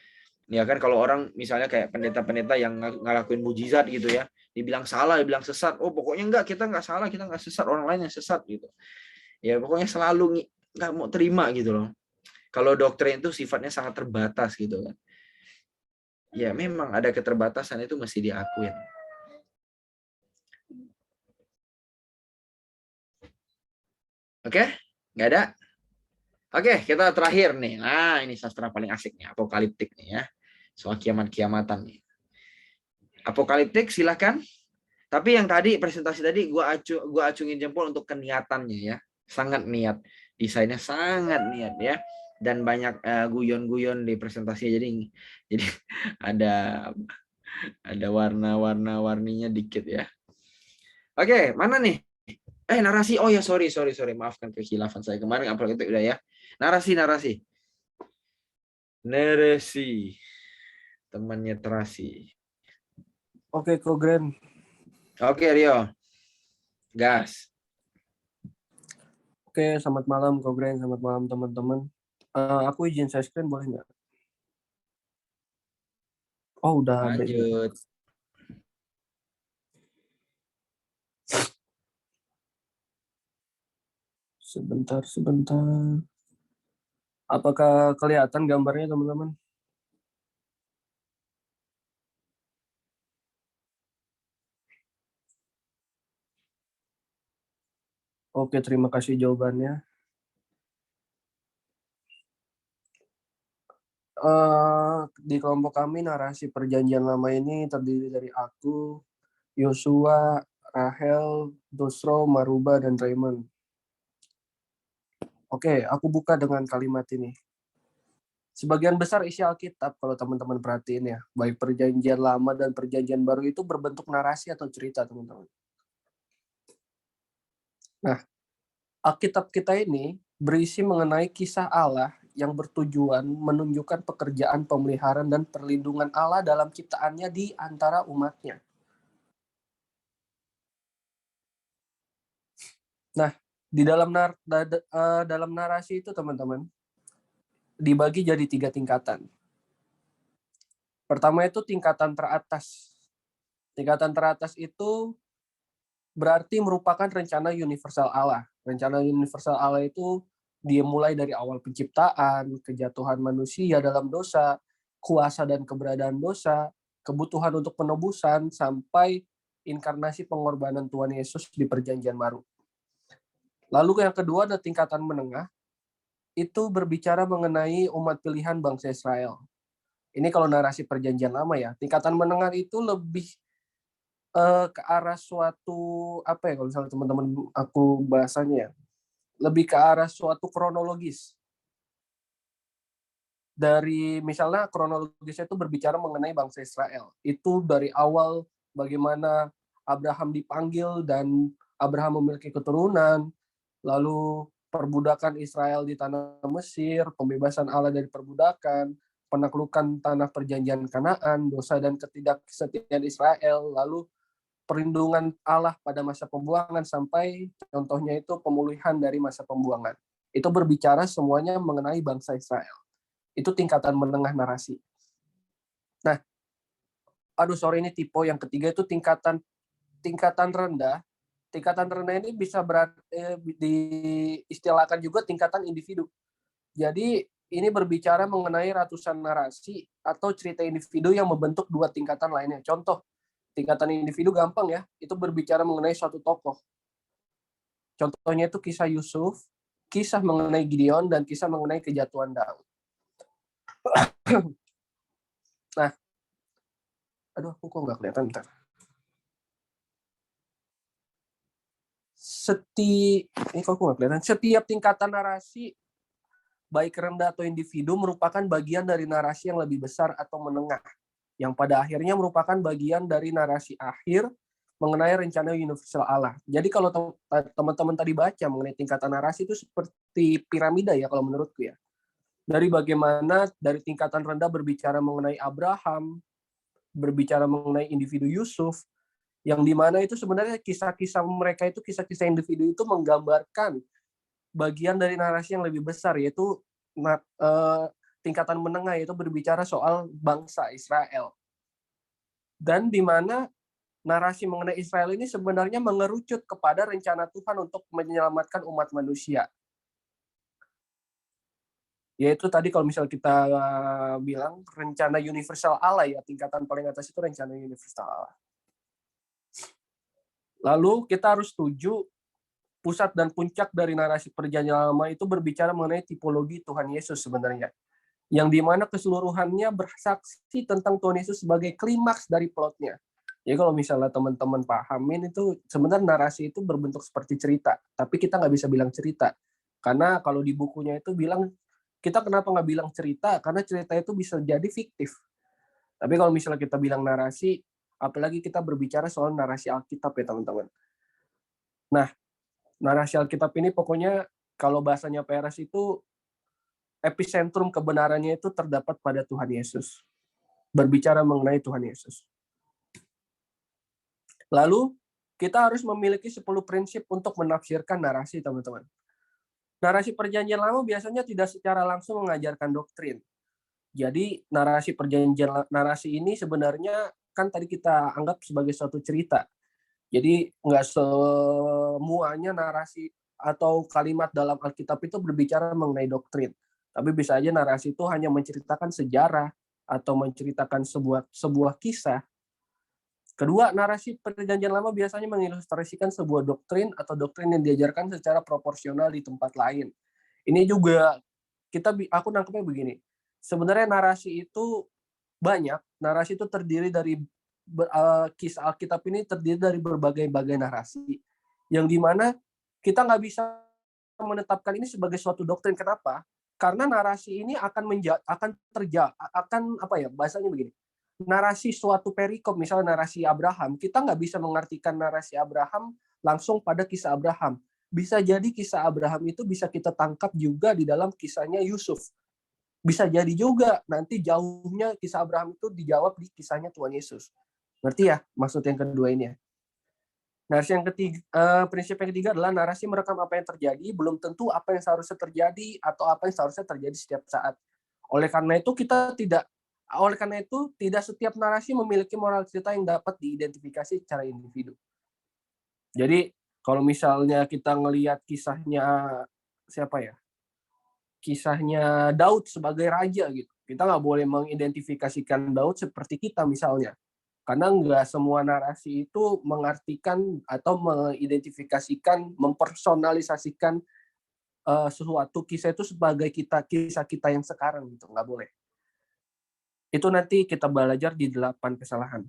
Ya kan kalau orang misalnya kayak pendeta-pendeta yang ngelakuin mujizat gitu ya, dibilang salah, dibilang sesat. Oh pokoknya enggak, kita nggak salah, kita nggak sesat, orang lain yang sesat gitu. Ya pokoknya selalu nggak mau terima gitu loh. Kalau doktrin itu sifatnya sangat terbatas gitu kan. Ya memang ada keterbatasan, itu mesti diakuin. Oke, nggak ada. Oke, kita terakhir nih. Nah, ini sastra paling asik nih, apokaliptik nih ya. Soal kiamat-kiamatan nih. Apokaliptik silakan. Tapi yang tadi presentasi tadi gua acungin jempol untuk keniatannya ya. Sangat niat. Desainnya sangat niat ya. Dan banyak guyon-guyon di presentasinya, jadi ada warna-warninya dikit ya. Oke, mana nih? Narasi. Oh ya, sorry. Maafkan kekhilafan saya kemarin, apokaliptik udah ya. Narasi. Temannya terasi. Oke, Kogren. Oke, Rio. Gas. Oke, selamat malam Kogren, selamat malam teman-teman. Aku izin share screen boleh nggak? Oh, udah ada. Lanjut. Sebentar. Apakah kelihatan gambarnya, teman-teman? Oke, terima kasih jawabannya. Di kelompok kami narasi perjanjian lama ini terdiri dari aku, Yosua, Rahel, Dosro, Maruba, dan Raymond. Oke, aku buka dengan kalimat ini. Sebagian besar isi Alkitab, kalau teman-teman perhatiin ya, baik perjanjian lama dan perjanjian baru itu berbentuk narasi atau cerita, teman-teman. Nah, Alkitab kita ini berisi mengenai kisah Allah yang bertujuan menunjukkan pekerjaan pemeliharaan dan perlindungan Allah dalam ciptaannya di antara umatnya. Nah, di dalam narasi itu, teman-teman, dibagi jadi 3 tingkatan. Pertama itu tingkatan teratas. Tingkatan teratas itu berarti merupakan rencana universal Allah. Rencana universal Allah itu dia mulai dari awal penciptaan, kejatuhan manusia dalam dosa, kuasa dan keberadaan dosa, kebutuhan untuk penebusan, sampai inkarnasi pengorbanan Tuhan Yesus di perjanjian baru. Lalu yang kedua ada tingkatan menengah, itu berbicara mengenai umat pilihan bangsa Israel. Ini kalau narasi perjanjian lama ya. Tingkatan menengah itu lebih ke arah suatu, apa ya kalau misalnya teman-teman aku bahasanya ya, lebih ke arah suatu kronologis. Dari misalnya kronologisnya itu berbicara mengenai bangsa Israel. Itu dari awal bagaimana Abraham dipanggil dan Abraham memiliki keturunan, lalu perbudakan Israel di tanah Mesir, pembebasan Allah dari perbudakan, penaklukan tanah perjanjian Kanaan, dosa dan ketidaksetiaan Israel, lalu perlindungan Allah pada masa pembuangan, sampai contohnya itu pemulihan dari masa pembuangan. Itu berbicara semuanya mengenai bangsa Israel. Itu tingkatan menengah narasi. Nah, ini tipe yang ketiga itu tingkatan rendah. Tingkatan rendah ini bisa diistilahkan juga tingkatan individu. Jadi ini berbicara mengenai ratusan narasi atau cerita individu yang membentuk 2 tingkatan lainnya. Contoh, tingkatan individu gampang ya, itu berbicara mengenai suatu tokoh. Contohnya itu kisah Yusuf, kisah mengenai Gideon, dan kisah mengenai kejatuhan Daud. Nah, aku kok nggak kelihatan, bentar. Setiap tingkatan narasi, baik rendah atau individu, merupakan bagian dari narasi yang lebih besar atau menengah, yang pada akhirnya merupakan bagian dari narasi akhir mengenai rencana universal Allah. Jadi kalau teman-teman tadi baca mengenai tingkatan narasi itu seperti piramida ya kalau menurutku ya. Dari bagaimana dari tingkatan rendah berbicara mengenai Abraham, berbicara mengenai individu Yusuf, yang dimana itu sebenarnya kisah-kisah mereka itu, kisah-kisah individu itu menggambarkan bagian dari narasi yang lebih besar, yaitu tingkatan menengah, yaitu berbicara soal bangsa Israel. Dan di mana narasi mengenai Israel ini sebenarnya mengerucut kepada rencana Tuhan untuk menyelamatkan umat manusia. Yaitu tadi kalau misal kita bilang rencana universal Allah ya, tingkatan paling atas itu rencana universal Allah. Lalu kita harus setuju pusat dan puncak dari narasi perjanjian lama itu berbicara mengenai tipologi Tuhan Yesus sebenarnya. Yang dimana keseluruhannya bersaksi tentang Tuhan Yesus sebagai klimaks dari plotnya. Jadi kalau misalnya teman-teman pahamin itu sebenarnya narasi itu berbentuk seperti cerita. Tapi kita nggak bisa bilang cerita. Karena kalau di bukunya itu bilang, kita kenapa nggak bilang cerita? Karena cerita itu bisa jadi fiktif. Tapi kalau misalnya kita bilang narasi, apalagi kita berbicara soal narasi Alkitab ya teman-teman. Nah, narasi Alkitab ini pokoknya kalau bahasanya PRS itu epicentrum kebenarannya itu terdapat pada Tuhan Yesus. Berbicara mengenai Tuhan Yesus. Lalu kita harus memiliki 10 prinsip untuk menafsirkan narasi, teman-teman. Narasi perjanjian lama biasanya tidak secara langsung mengajarkan doktrin. Jadi narasi ini sebenarnya kan tadi kita anggap sebagai suatu cerita. Jadi nggak semuanya narasi atau kalimat dalam Alkitab itu berbicara mengenai doktrin. Tapi bisa aja narasi itu hanya menceritakan sejarah atau menceritakan sebuah kisah. Kedua, narasi Perjanjian Lama biasanya mengilustrasikan sebuah doktrin atau doktrin yang diajarkan secara proporsional di tempat lain. Ini juga aku nangkepnya begini. Sebenarnya narasi itu banyak. Narasi itu terdiri dari kisah Alkitab ini terdiri dari berbagai-bagai narasi yang dimana kita nggak bisa menetapkan ini sebagai suatu doktrin. Kenapa? Karena narasi ini akan bahasanya begini. Narasi suatu perikop, misalnya narasi Abraham, kita nggak bisa mengartikan narasi Abraham langsung pada kisah Abraham. Bisa jadi kisah Abraham itu bisa kita tangkap juga di dalam kisahnya Yusuf. Bisa jadi juga nanti jauhnya kisah Abraham itu dijawab di kisahnya Tuhan Yesus. Ngerti ya maksud yang kedua ini ya? Narasi yang ketiga, prinsip yang ketiga adalah narasi merekam apa yang terjadi, belum tentu apa yang seharusnya terjadi atau apa yang seharusnya terjadi setiap saat. Oleh karena itu tidak setiap narasi memiliki moral cerita yang dapat diidentifikasi secara individu. Jadi kalau misalnya kita ngelihat kisahnya kisahnya Daud sebagai raja gitu, kita nggak boleh mengidentifikasikan Daud seperti kita misalnya. Karena nggak semua narasi itu mengartikan atau mengidentifikasikan, mempersonalisasikan sesuatu kisah itu sebagai kisah kita yang sekarang gitu, nggak boleh. Itu nanti kita belajar di 8 kesalahan.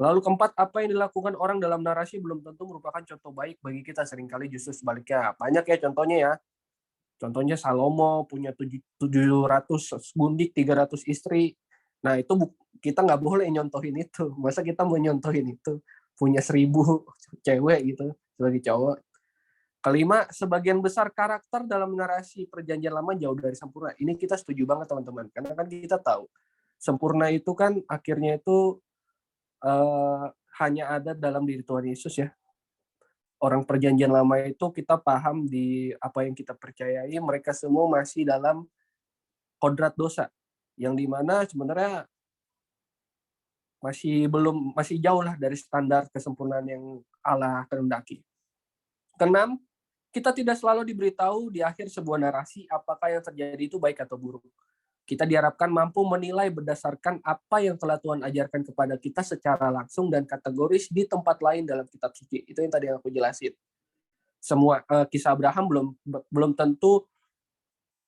Lalu keempat, apa yang dilakukan orang dalam narasi belum tentu merupakan contoh baik bagi kita, seringkali justru sebaliknya. Banyak ya contohnya ya. Contohnya Salomo punya 700 gundik, 300 istri. Nah itu kita nggak boleh nyontohin itu. Masa kita mau nyontohin itu? Punya 1000 cewek gitu sebagai cowok. Kelima, sebagian besar karakter dalam narasi Perjanjian Lama jauh dari sempurna. Ini kita setuju banget teman-teman. Karena kan kita tahu sempurna itu kan akhirnya itu hanya ada dalam diri Tuhan Yesus ya. Orang Perjanjian Lama itu kita paham di apa yang kita percayai, mereka semua masih dalam kodrat dosa, yang dimana sebenarnya masih jauh lah dari standar kesempurnaan yang Allah kehendaki. Keenam, kita tidak selalu diberitahu di akhir sebuah narasi apakah yang terjadi itu baik atau buruk. Kita diharapkan mampu menilai berdasarkan apa yang telah Tuhan ajarkan kepada kita secara langsung dan kategoris di tempat lain dalam kitab suci. Itu yang tadi aku jelasin. Semua kisah Abraham belum tentu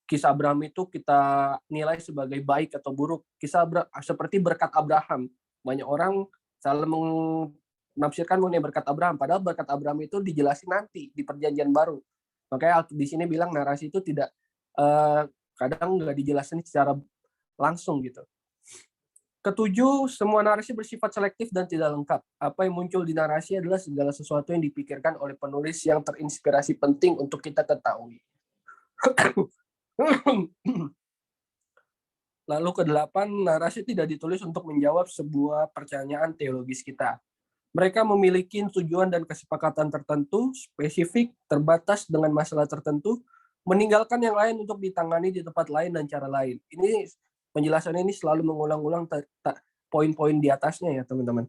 kisah Abraham itu kita nilai sebagai baik atau buruk. Kisah seperti berkat Abraham. Banyak orang salah menafsirkan mengenai berkat Abraham, padahal berkat Abraham itu dijelasin nanti di Perjanjian Baru. Makanya di sini bilang narasi itu tidak kadang nggak dijelasin secara langsung gitu. Ketujuh, semua narasi bersifat selektif dan tidak lengkap. Apa yang muncul di narasi adalah segala sesuatu yang dipikirkan oleh penulis yang terinspirasi penting untuk kita ketahui. Lalu ke-8, narasi tidak ditulis untuk menjawab sebuah pertanyaan teologis kita. Mereka memiliki tujuan dan kesepakatan tertentu, spesifik, terbatas dengan masalah tertentu, meninggalkan yang lain untuk ditangani di tempat lain dan cara lain. Ini penjelasannya ini selalu mengulang-ulang poin-poin di atasnya ya teman-teman.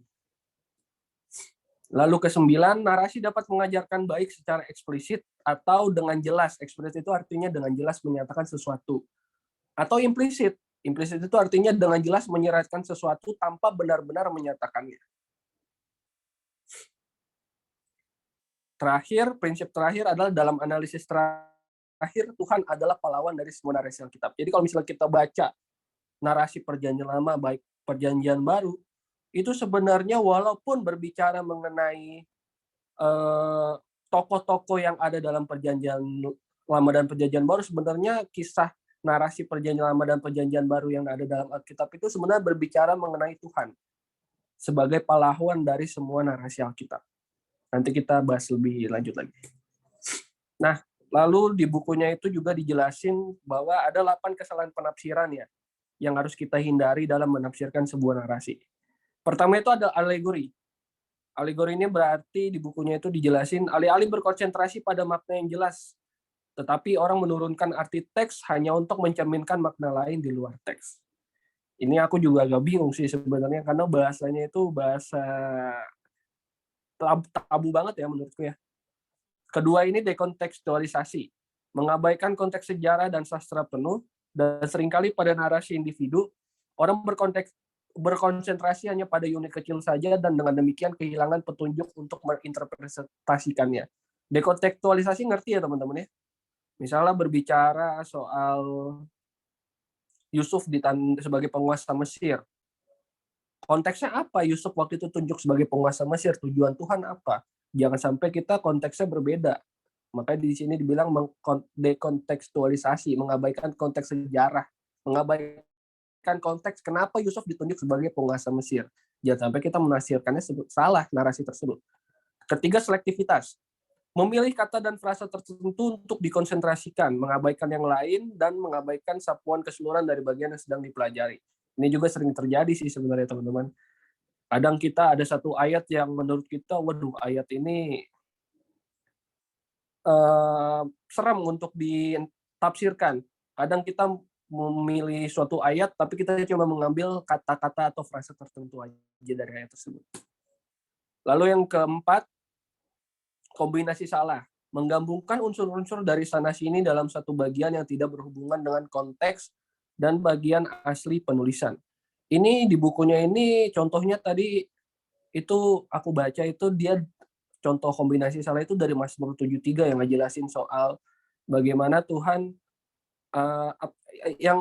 Lalu ke-9, narasi dapat mengajarkan baik secara eksplisit atau dengan jelas. Eksplisit itu artinya dengan jelas menyatakan sesuatu. Atau implisit. Implisit itu artinya dengan jelas menyeratkan sesuatu tanpa benar-benar menyatakannya. Terakhir, prinsip terakhir adalah dalam analisis terakhir, Tuhan adalah pahlawan dari semua narasi Alkitab. Jadi kalau misalnya kita baca narasi Perjanjian Lama, baik Perjanjian Baru, itu sebenarnya walaupun berbicara mengenai tokoh-tokoh yang ada dalam Perjanjian Lama dan Perjanjian Baru, sebenarnya kisah narasi Perjanjian Lama dan Perjanjian Baru yang ada dalam Alkitab itu sebenarnya berbicara mengenai Tuhan sebagai pahlawan dari semua narasi Alkitab. Nanti kita bahas lebih lanjut lagi. Nah, lalu di bukunya itu juga dijelasin bahwa ada 8 kesalahan penafsiran ya yang harus kita hindari dalam menafsirkan sebuah narasi. Pertama itu ada alegori. Alegori ini berarti di bukunya itu dijelasin alih-alih berkonsentrasi pada makna yang jelas, tetapi orang menurunkan arti teks hanya untuk mencerminkan makna lain di luar teks. Ini aku juga agak bingung sih sebenarnya karena bahasanya itu bahasa tabu banget ya menurutku ya. Kedua ini dekontekstualisasi, mengabaikan konteks sejarah dan sastra penuh, dan seringkali pada narasi individu, orang berkonsentrasi hanya pada unit kecil saja dan dengan demikian kehilangan petunjuk untuk menginterpretasikannya. Dekontekstualisasi ngerti ya teman-teman ya? Misalnya berbicara soal Yusuf sebagai penguasa Mesir. Konteksnya apa Yusuf waktu itu tunjuk sebagai penguasa Mesir? Tujuan Tuhan apa? Jangan sampai kita konteksnya berbeda. Makanya di sini dibilang dekontekstualisasi, mengabaikan konteks sejarah, mengabaikan konteks kenapa Yusuf ditunjuk sebagai penguasa Mesir. Jangan sampai kita menafsirkannya salah narasi tersebut. Ketiga, selektivitas. Memilih kata dan frasa tertentu untuk dikonsentrasikan, mengabaikan yang lain, dan mengabaikan sapuan keseluruhan dari bagian yang sedang dipelajari. Ini juga sering terjadi sih sebenarnya teman-teman. Kadang kita ada satu ayat yang menurut kita, waduh ayat ini serem untuk ditafsirkan. Kadang kita memilih suatu ayat, tapi kita cuma mengambil kata-kata atau frasa tertentu aja dari ayat tersebut. Lalu yang keempat, kombinasi salah. Menggabungkan unsur-unsur dari sana-sini dalam satu bagian yang tidak berhubungan dengan konteks dan bagian asli penulisan. Ini di bukunya ini contohnya tadi itu aku baca itu dia contoh kombinasi salah itu dari Mazmur 73 yang ngejelasin soal bagaimana Tuhan yang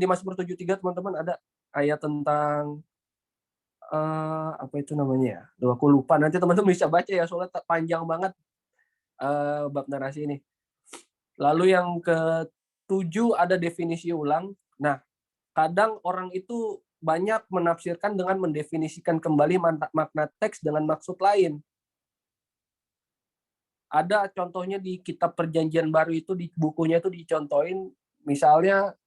di Mazmur 73 teman-teman ada ayat tentang apa itu namanya ya? Duh, aku lupa. Nanti teman-teman bisa baca ya soalnya panjang banget bab narasi ini. Lalu yang ke-7 ada definisi ulang. Nah, kadang orang itu banyak menafsirkan dengan mendefinisikan kembali makna teks dengan maksud lain. Ada contohnya di kitab Perjanjian Baru itu di bukunya itu dicontohin misalnya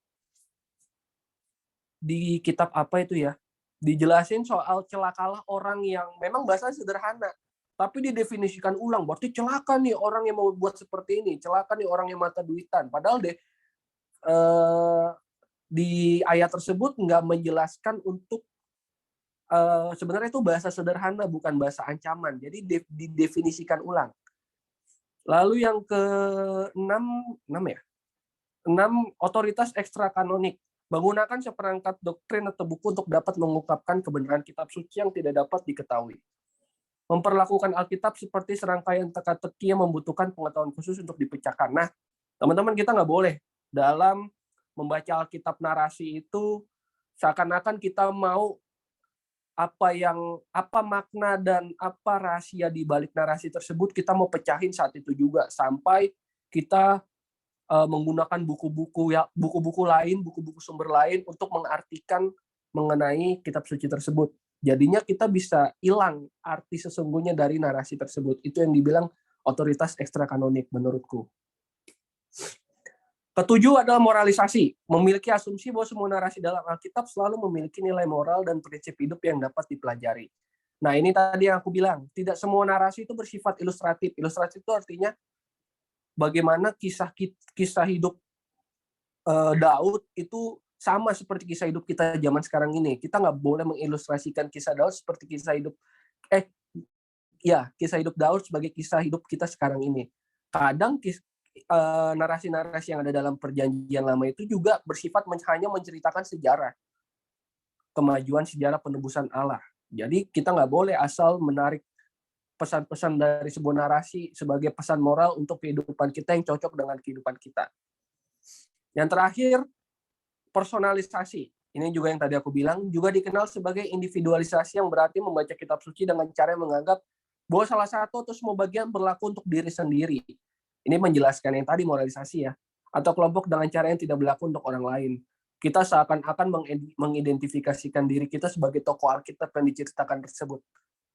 di kitab apa itu ya? Dijelasin soal celakalah orang yang memang bahasa sederhana, tapi didefinisikan ulang. Berarti celaka nih orang yang mau buat seperti ini, celaka nih orang yang mata duitan. Padahal di ayat tersebut nggak menjelaskan untuk sebenarnya itu bahasa sederhana bukan bahasa ancaman. Jadi didefinisikan ulang. Lalu yang ke-6 ya. 6 otoritas ekstra kanonik. Menggunakan seperangkat doktrin atau buku untuk dapat mengungkapkan kebenaran kitab suci yang tidak dapat diketahui. Memperlakukan Alkitab seperti serangkaian teka-teki yang membutuhkan pengetahuan khusus untuk dipecahkan. Nah, teman-teman kita nggak boleh dalam membaca Alkitab narasi itu seakan-akan kita mau apa makna dan apa rahasia di balik narasi tersebut kita mau pecahin saat itu juga sampai kita menggunakan buku-buku lain, buku-buku sumber lain untuk mengartikan mengenai kitab suci tersebut. Jadinya kita bisa hilang arti sesungguhnya dari narasi tersebut. Itu yang dibilang otoritas ekstra kanonik menurutku. Ketujuh adalah moralisasi, memiliki asumsi bahwa semua narasi dalam Alkitab selalu memiliki nilai moral dan prinsip hidup yang dapat dipelajari. Nah, ini tadi yang aku bilang, tidak semua narasi itu bersifat ilustratif. Ilustratif itu artinya bagaimana kisah hidup Daud itu sama seperti kisah hidup kita zaman sekarang ini. Kita nggak boleh mengilustrasikan kisah Daud seperti kisah hidup Daud sebagai kisah hidup kita sekarang ini. Kadang narasi-narasi yang ada dalam Perjanjian Lama itu juga bersifat hanya menceritakan sejarah kemajuan sejarah penebusan Allah. Jadi kita nggak boleh asal menarik pesan-pesan dari sebuah narasi sebagai pesan moral untuk kehidupan kita yang cocok dengan kehidupan kita. Yang terakhir, personalisasi. Ini juga yang tadi aku bilang, juga dikenal sebagai individualisasi yang berarti membaca kitab suci dengan cara yang menganggap bahwa salah satu atau semua bagian berlaku untuk diri sendiri. Ini menjelaskan yang tadi moralisasi ya. Atau kelompok dengan cara yang tidak berlaku untuk orang lain. Kita seakan-akan mengidentifikasikan diri kita sebagai tokoh Alkitab yang diceritakan tersebut.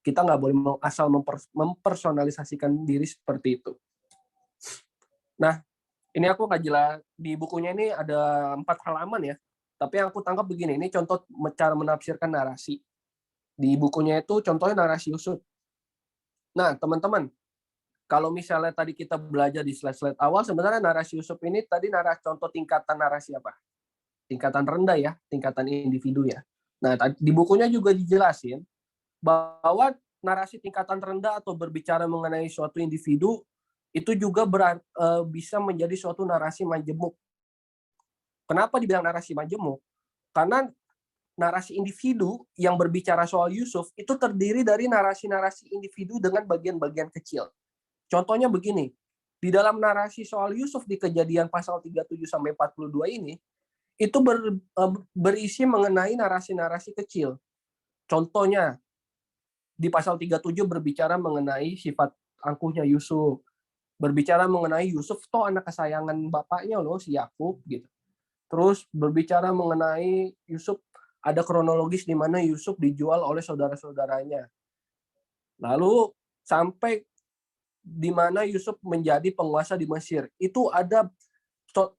Kita nggak boleh asal mempersonalisasikan diri seperti itu. Nah, ini aku nggak jelas. Di bukunya ini ada 4 halaman ya. Tapi yang aku tangkap begini, ini contoh cara menafsirkan narasi. Di bukunya itu contohnya narasi Yusuf. Nah, teman-teman, kalau misalnya tadi kita belajar di slide-slide awal, sebenarnya narasi Yusuf ini tadi contoh tingkatan narasi apa? Tingkatan rendah ya, tingkatan individu ya. Nah, di bukunya juga dijelasin bahwa narasi tingkatan rendah atau berbicara mengenai suatu individu itu juga bisa menjadi suatu narasi majemuk. Kenapa dibilang narasi majemuk? Karena narasi individu yang berbicara soal Yusuf itu terdiri dari narasi-narasi individu dengan bagian-bagian kecil. Contohnya begini, di dalam narasi soal Yusuf di Kejadian pasal 37 sampai 42 ini, itu berisi mengenai narasi-narasi kecil. Contohnya, di pasal 37 berbicara mengenai sifat angkuhnya Yusuf. Berbicara mengenai Yusuf toh anak kesayangan bapaknya loh, si Yakub gitu. Terus berbicara mengenai Yusuf, ada kronologis di mana Yusuf dijual oleh saudara-saudaranya. Lalu sampai di mana Yusuf menjadi penguasa di Mesir. Itu ada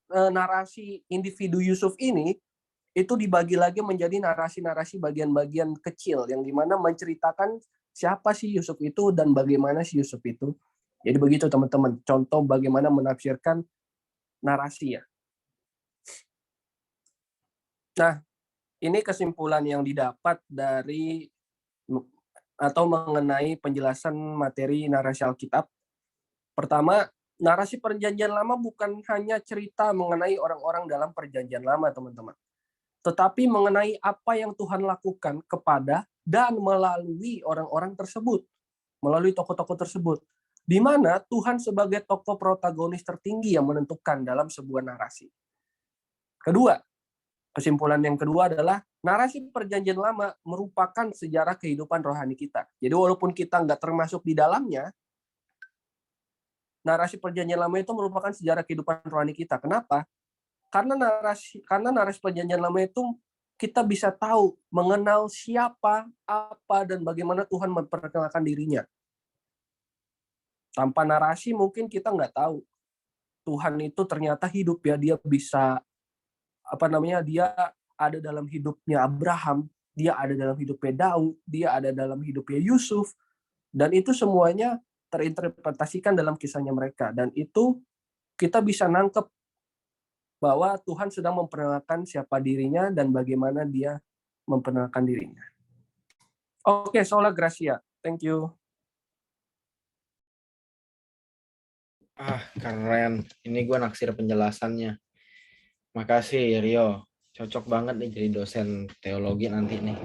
narasi individu Yusuf ini itu dibagi lagi menjadi narasi-narasi bagian-bagian kecil yang dimana menceritakan siapa sih Yusuf itu dan bagaimana si Yusuf itu. Jadi begitu teman-teman, contoh bagaimana menafsirkan narasi ya. Nah, ini kesimpulan yang didapat dari atau mengenai penjelasan materi narasi Alkitab. Pertama, narasi Perjanjian Lama bukan hanya cerita mengenai orang-orang dalam Perjanjian Lama, teman-teman. Tetapi mengenai apa yang Tuhan lakukan kepada dan melalui orang-orang tersebut, melalui tokoh-tokoh tersebut, di mana Tuhan sebagai tokoh protagonis tertinggi yang menentukan dalam sebuah narasi. Kedua, kesimpulan yang kedua adalah narasi Perjanjian Lama merupakan sejarah kehidupan rohani kita. Jadi walaupun kita nggak termasuk di dalamnya, narasi Perjanjian Lama itu merupakan sejarah kehidupan rohani kita. Kenapa? Karena narasi Perjanjian Lama itu kita bisa tahu, mengenal siapa, apa, dan bagaimana Tuhan memperkenalkan dirinya. Tanpa narasi mungkin kita nggak tahu Tuhan itu ternyata hidup ya, dia bisa dia ada dalam hidupnya Abraham, dia ada dalam hidupnya Daud, dia ada dalam hidupnya Yusuf, dan itu semuanya terinterpretasikan dalam kisahnya mereka, dan itu kita bisa nangkep bahwa Tuhan sedang memperkenalkan siapa dirinya dan bagaimana dia memperkenalkan dirinya. Oke, sola gracia. Thank you. Keren. Ini gue naksir penjelasannya. Makasih Rio. Cocok banget nih jadi dosen teologi nanti nih.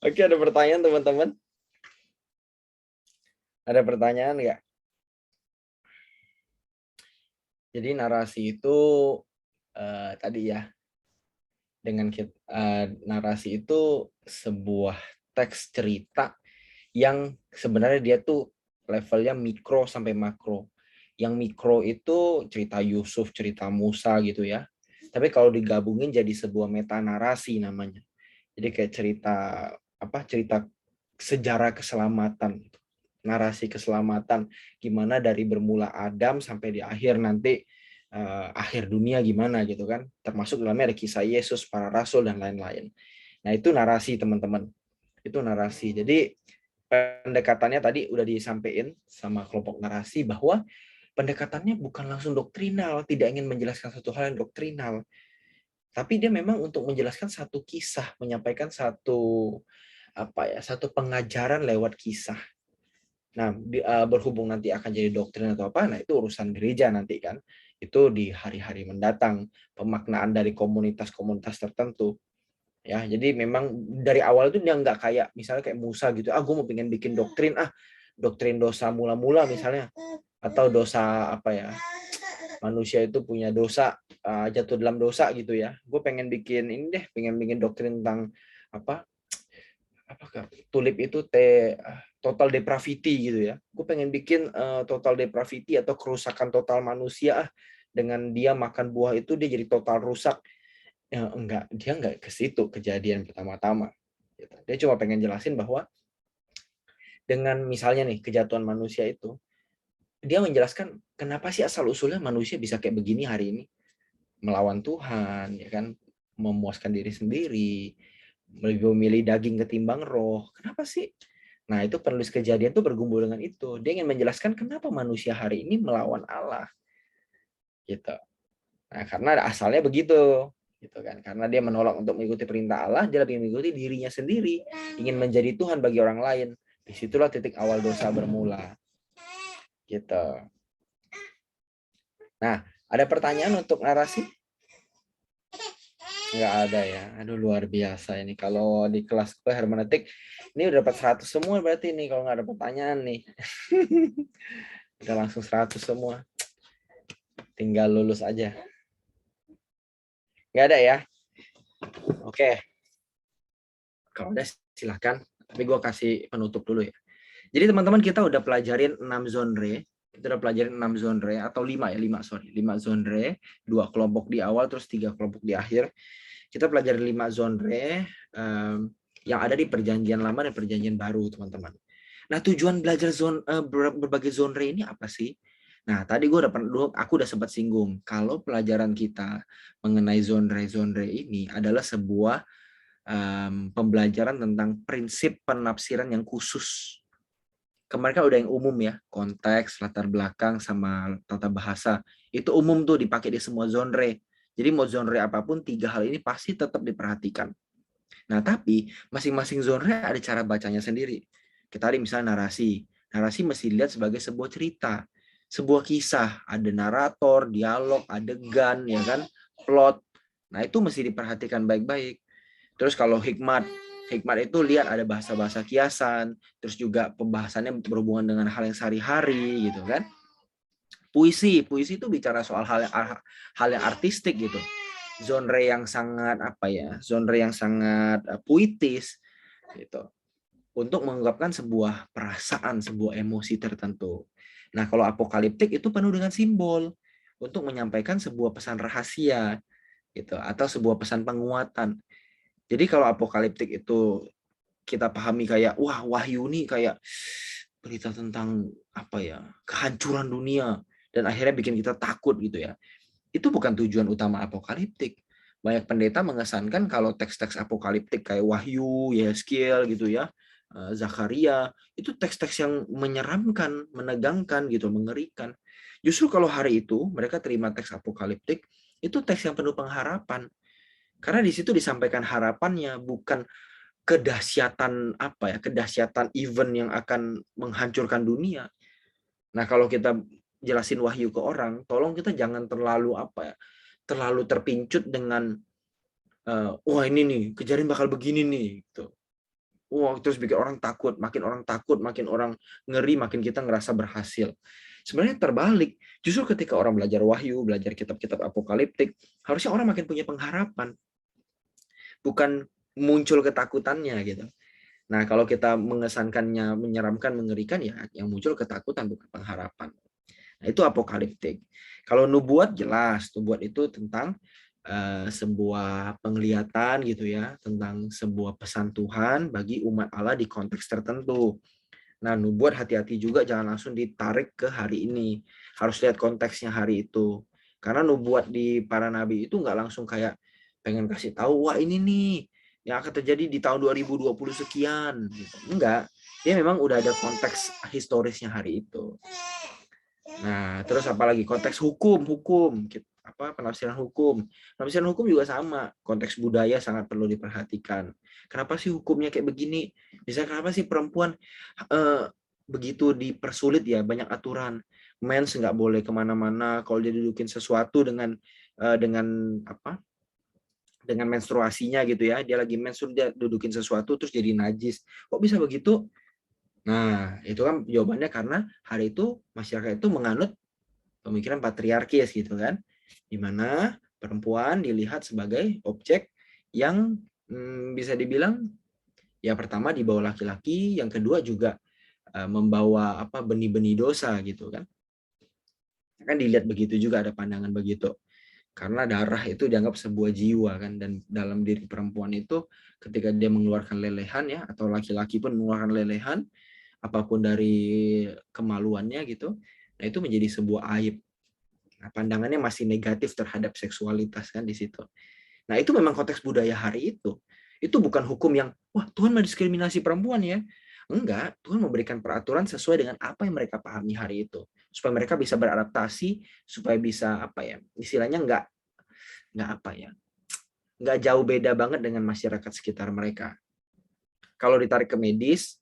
Oke, ada pertanyaan teman-teman? Ada pertanyaan nggak? Jadi narasi itu tadi ya, dengan narasi itu sebuah teks cerita yang sebenarnya dia tuh levelnya mikro sampai makro. Yang mikro itu cerita Yusuf, cerita Musa gitu ya. Tapi kalau digabungin jadi sebuah meta narasi namanya. Jadi kayak cerita sejarah keselamatan, narasi keselamatan, gimana dari bermula Adam sampai di akhir nanti akhir dunia gimana gitu kan. Termasuk dalamnya ada kisah Yesus, para rasul dan lain-lain. Nah, itu narasi teman-teman. Itu narasi. Jadi pendekatannya tadi udah disampaikan sama kelompok narasi bahwa pendekatannya bukan langsung doktrinal, tidak ingin menjelaskan satu hal yang doktrinal. Tapi dia memang untuk menjelaskan satu kisah, menyampaikan satu pengajaran lewat kisah. Nah, berhubung nanti akan jadi doktrin atau apa, nah itu urusan gereja nanti kan. Itu di hari-hari mendatang, pemaknaan dari komunitas-komunitas tertentu. Ya, jadi memang dari awal itu dia nggak kayak misalnya kayak Musa gitu. Gue mau pengen bikin doktrin, doktrin dosa mula-mula misalnya, atau dosa manusia itu punya dosa, jatuh dalam dosa gitu ya. Gue pengen bikin doktrin tentang tulip itu total depravity gitu ya. Gue pengen bikin total depravity atau kerusakan total manusia dengan dia makan buah itu dia jadi total rusak. Ya, dia enggak ke situ kejadian pertama-tama. Gitu. Dia cuma pengen jelasin bahwa dengan misalnya nih kejatuhan manusia itu, dia menjelaskan kenapa sih asal-usulnya manusia bisa kayak begini hari ini, melawan Tuhan, ya kan, memuaskan diri sendiri, lebih memilih daging ketimbang roh. Kenapa sih? Nah, itu penulis Kejadian tuh bergumul dengan itu. Dia ingin menjelaskan kenapa manusia hari ini melawan Allah. Gitu. Nah, karena asalnya begitu. Gitu kan. Karena dia menolak untuk mengikuti perintah Allah, dia lebih mengikuti dirinya sendiri, ingin menjadi Tuhan bagi orang lain. Disitulah titik awal dosa bermula. Gitu. Nah, ada pertanyaan untuk narasi? Nggak ada ya. Aduh, luar biasa ini. Kalau di kelas gue hermeneutik, ini udah dapat 100 semua berarti nih kalau nggak ada pertanyaan nih. Udah langsung 100 semua. Tinggal lulus aja. Nggak ada ya? Oke. Kalau ada silahkan. Tapi gue kasih penutup dulu ya. Jadi teman-teman kita udah pelajarin 6 genre. Kita udah pelajarin 6 genre atau 5 ya, 5 genre, 2 kelompok di awal terus 3 kelompok di akhir. Kita pelajari 5 genre yang ada di perjanjian lama dan perjanjian baru, teman-teman. Nah, tujuan belajar berbagai genre ini apa sih? Nah, tadi aku udah sempat singgung kalau pelajaran kita mengenai genre-genre ini adalah sebuah pembelajaran tentang prinsip penafsiran yang khusus. Kemarin kan udah yang umum ya, konteks, latar belakang, sama tata bahasa. Itu umum tuh dipakai di semua genre. Jadi mau genre apapun, 3 hal ini pasti tetap diperhatikan. Nah, tapi masing-masing genre ada cara bacanya sendiri. Kita ada misalnya narasi. Narasi mesti dilihat sebagai sebuah cerita, sebuah kisah. Ada narator, dialog, adegan, ya kan, plot. Nah, itu mesti diperhatikan baik-baik. Terus kalau hikmat itu lihat ada bahasa-bahasa kiasan, terus juga pembahasannya berhubungan dengan hal yang sehari-hari gitu kan. Puisi itu bicara soal hal yang artistik gitu. Genre yang sangat genre yang sangat puitis gitu. Untuk mengungkapkan sebuah perasaan, sebuah emosi tertentu. Nah, kalau apokaliptik itu penuh dengan simbol untuk menyampaikan sebuah pesan rahasia gitu atau sebuah pesan penguatan. Jadi kalau apokaliptik itu kita pahami kayak wah, wahyu nih kayak berita tentang kehancuran dunia dan akhirnya bikin kita takut gitu ya. Itu bukan tujuan utama apokaliptik. Banyak pendeta mengesankan kalau teks-teks apokaliptik kayak Wahyu, Yeskiel gitu ya, Zakaria, itu teks-teks yang menyeramkan, menegangkan gitu, mengerikan. Justru kalau hari itu mereka terima teks apokaliptik, itu teks yang penuh pengharapan. Karena di situ disampaikan harapannya, bukan kedahsyatan kedahsyatan event yang akan menghancurkan dunia. Nah, kalau kita jelasin wahyu ke orang, tolong kita jangan terlalu terlalu terpincut dengan wah ini nih kejadian bakal begini nih gitu. Wah, terus bikin orang takut, makin orang ngeri, makin kita ngerasa berhasil. Sebenarnya terbalik. Justru ketika orang belajar wahyu, belajar kitab-kitab apokaliptik, harusnya orang makin punya pengharapan. Bukan muncul ketakutannya gitu. Nah, kalau kita mengesankannya menyeramkan, mengerikan, ya yang muncul ketakutan bukan pengharapan. Nah, itu apokaliptik. Kalau nubuat jelas, nubuat itu tentang sebuah penglihatan gitu ya, tentang sebuah pesan Tuhan bagi umat Allah di konteks tertentu. Nah, nubuat hati-hati juga jangan langsung ditarik ke hari ini. Harus lihat konteksnya hari itu. Karena nubuat di para nabi itu nggak langsung kayak pengen kasih tahu, wah ini nih yang akan terjadi di tahun 2020 sekian. Gitu. Enggak. Dia memang udah ada konteks historisnya hari itu. Nah, terus apalagi konteks hukum, penafsiran hukum. Penafsiran hukum juga sama, konteks budaya sangat perlu diperhatikan. Kenapa sih hukumnya kayak begini? Misalnya kenapa sih perempuan begitu dipersulit ya, banyak aturan. Mens nggak boleh kemana-mana, kalau dia dudukin sesuatu dengan menstruasinya gitu ya, dia lagi mens, dia dudukin sesuatu terus jadi najis. Kok bisa begitu? Nah, itu kan jawabannya karena hari itu masyarakat itu menganut pemikiran patriarkis gitu kan, di mana perempuan dilihat sebagai objek yang bisa dibilang ya pertama di bawah laki-laki, yang kedua juga membawa benih-benih dosa gitu kan. Kan dilihat begitu juga, ada pandangan begitu. Karena darah itu dianggap sebuah jiwa kan, dan dalam diri perempuan itu ketika dia mengeluarkan lelehan ya, atau laki-laki pun mengeluarkan lelehan, apapun dari kemaluannya gitu, nah itu menjadi sebuah aib. Nah, pandangannya masih negatif terhadap seksualitas kan di situ. Nah, itu memang konteks budaya hari itu. Itu bukan hukum yang wah Tuhan mendiskriminasi perempuan ya. Enggak, Tuhan memberikan peraturan sesuai dengan apa yang mereka pahami hari itu, supaya mereka bisa beradaptasi, supaya bisa istilahnya enggak jauh beda banget dengan masyarakat sekitar mereka. Kalau ditarik ke medis,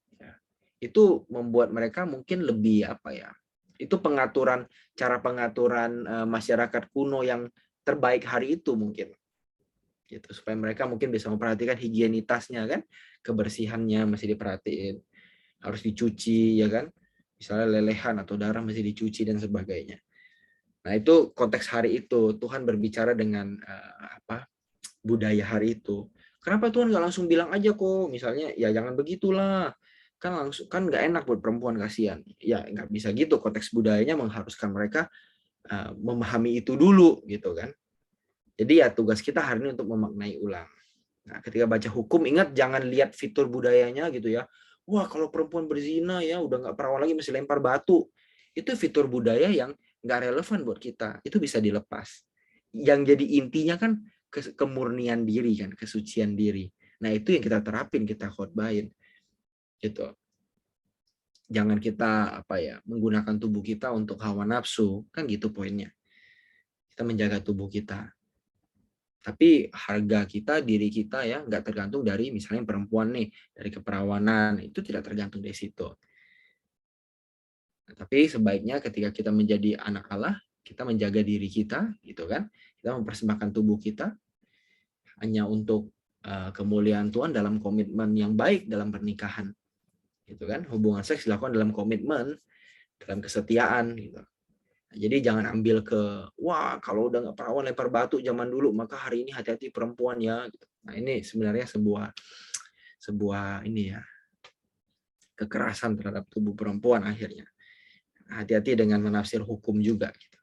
itu membuat mereka mungkin lebih apa ya? Itu cara pengaturan masyarakat kuno yang terbaik hari itu mungkin. Gitu, supaya mereka mungkin bisa memperhatikan higienitasnya kan, kebersihannya masih diperhatiin, harus dicuci ya kan, misalnya lelehan atau darah masih dicuci dan sebagainya. Nah itu konteks hari itu Tuhan berbicara dengan budaya hari itu. Kenapa Tuhan nggak langsung bilang aja kok, misalnya ya jangan begitulah, kan nggak enak buat perempuan, kasihan. Ya nggak bisa gitu, konteks budayanya mengharuskan mereka memahami itu dulu gitu kan. Jadi ya tugas kita hari ini untuk memaknai ulang. Nah, ketika baca hukum, ingat jangan lihat fitur budayanya gitu ya. Wah, kalau perempuan berzina ya udah nggak perawan lagi, mesti lempar batu. Itu fitur budaya yang nggak relevan buat kita. Itu bisa dilepas. Yang jadi intinya kan kemurnian diri kan, kesucian diri. Nah, itu yang kita terapin, kita khotbahin. Gitu. Jangan kita menggunakan tubuh kita untuk hawa nafsu, kan gitu poinnya. Kita menjaga tubuh kita. Tapi harga kita, diri kita ya nggak tergantung dari misalnya perempuan nih, dari keperawanan, itu tidak tergantung dari situ. Nah, tapi sebaiknya ketika kita menjadi anak Allah, kita menjaga diri kita, gitu kan? Kita mempersembahkan tubuh kita hanya untuk kemuliaan Tuhan dalam komitmen yang baik dalam pernikahan, gitu kan? Hubungan seks dilakukan dalam komitmen, dalam kesetiaan, gitu. Jadi jangan ambil wah kalau udah nggak perawan lempar batu zaman dulu, maka hari ini hati-hati perempuan ya. Nah ini sebenarnya sebuah ini ya, kekerasan terhadap tubuh perempuan akhirnya. Hati-hati dengan menafsir hukum juga. Gitu.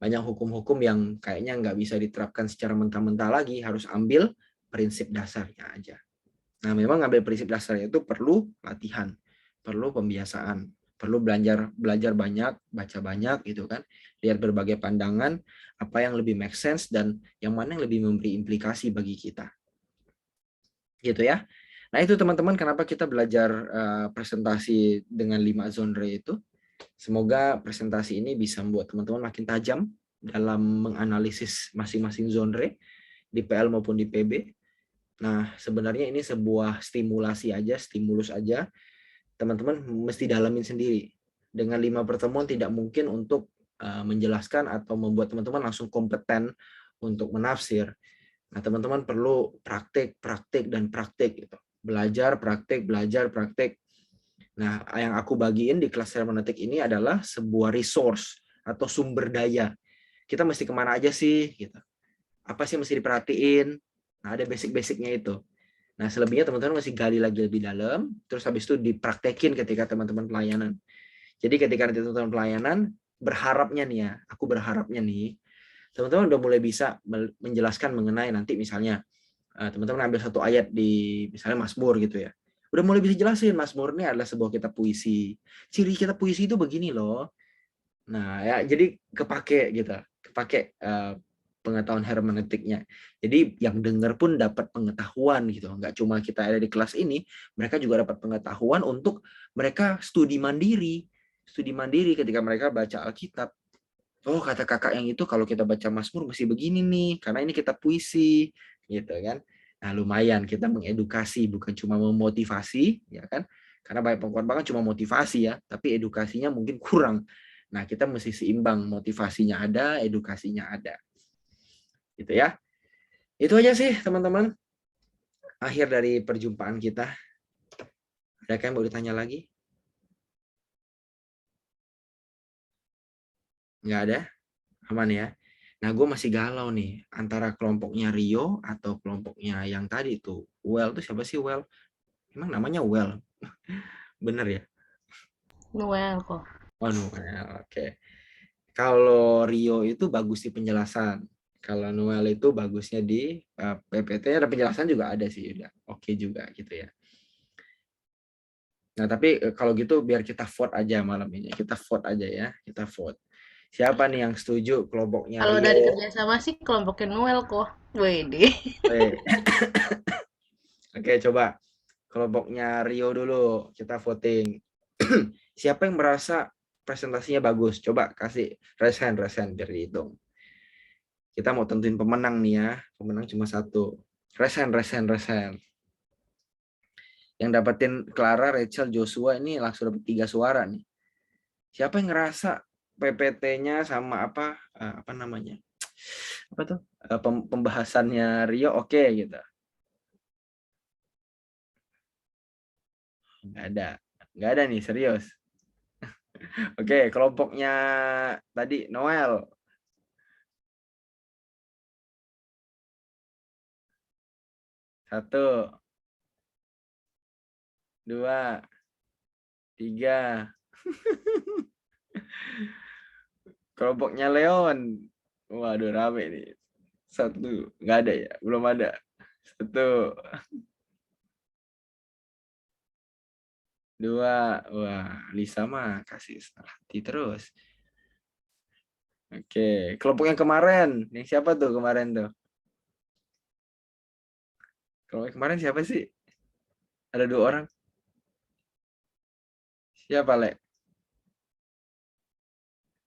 Banyak hukum-hukum yang kayaknya nggak bisa diterapkan secara mentah-mentah lagi, harus ambil prinsip dasarnya aja. Nah memang ngambil prinsip dasarnya itu perlu latihan, perlu pembiasaan. Perlu belajar banyak, baca banyak gitu kan. Lihat berbagai pandangan, apa yang lebih make sense dan yang mana yang lebih memberi implikasi bagi kita. Gitu ya. Nah, itu teman-teman kenapa kita belajar presentasi dengan 5 genre itu. Semoga presentasi ini bisa membuat teman-teman makin tajam dalam menganalisis masing-masing genre di PL maupun di PB. Nah, sebenarnya ini sebuah stimulus aja. Teman-teman mesti dalamin sendiri. Dengan 5 pertemuan tidak mungkin untuk menjelaskan atau membuat teman-teman langsung kompeten untuk menafsir. Nah, teman-teman perlu praktik gitu. Belajar, praktik. Nah, yang aku bagiin di kelas hermeneutik ini adalah sebuah resource atau sumber daya. Kita mesti kemana aja sih? Gitu. Apa sih mesti diperhatiin? Nah, ada basic-basicnya itu. Nah, selebihnya teman-teman masih gali lagi lebih dalam, terus habis itu dipraktekin ketika teman-teman pelayanan. Jadi ketika nanti teman-teman pelayanan, aku berharapnya nih, teman-teman udah mulai bisa menjelaskan mengenai nanti misalnya, teman-teman ambil satu ayat di misalnya Mazmur gitu ya. Udah mulai bisa jelasin, Mazmur ini adalah sebuah kitab puisi. Ciri kitab puisi itu begini loh. Nah, ya jadi kepake pengetahuan hermeneutiknya. Jadi yang dengar pun dapat pengetahuan gitu. Nggak cuma kita ada di kelas ini, mereka juga dapat pengetahuan untuk mereka studi mandiri. Studi mandiri ketika mereka baca Alkitab. Oh, kata kakak yang itu kalau kita baca Mazmur mesti begini nih, karena ini kitab puisi, gitu kan. Nah, lumayan kita mengedukasi, bukan cuma memotivasi, ya kan. Karena banyak pengkhotbah cuma motivasi ya, tapi edukasinya mungkin kurang. Nah, kita mesti seimbang, motivasinya ada, edukasinya ada. Gitu ya. Itu aja sih teman-teman. Akhir dari perjumpaan kita. Ada yang mau ditanya lagi? Nggak ada? Aman ya? Nah, gue masih galau nih. Antara kelompoknya Rio atau kelompoknya yang tadi tuh. Well, tuh siapa sih Well? Emang namanya Well? Bener ya? Noel kok. Oh, Noel. Oke. Kalau Rio itu bagus di penjelasan. Kalau Noel itu bagusnya di PPT, ada penjelasan juga ada sih. Udah oke juga gitu ya. Nah, tapi kalau gitu biar kita vote aja malam ini. Kita vote aja ya. Kita vote. Siapa nih yang setuju kelompoknya Kalau Rio? dari kerjasama sih kelompoknya Noel kok. Wede. Oke, coba. Kelompoknya Rio dulu. Kita voting. Siapa yang merasa presentasinya bagus? Coba kasih raise hand biar dihitung. Kita mau tentuin pemenang nih ya. Pemenang cuma satu. Raise hand. Yang dapetin Clara, Rachel, Joshua ini langsung dapet 3 suara nih. Siapa yang ngerasa PPT-nya sama apa namanya? Apa tuh? Pembahasannya Rio oke gitu. Nggak ada nih, serius. Oke, kelompoknya tadi Noel. Satu, dua, tiga. Kelompoknya Leon. Waduh, rame nih. Satu, nggak ada ya, belum ada. Satu, dua, wah, Lisa mah kasih setengah hati terus. Oke, kelompok yang kemarin, yang siapa tuh kemarin tuh? Kelompok yang kemarin siapa sih? Ada 2 orang. Siapa, Le?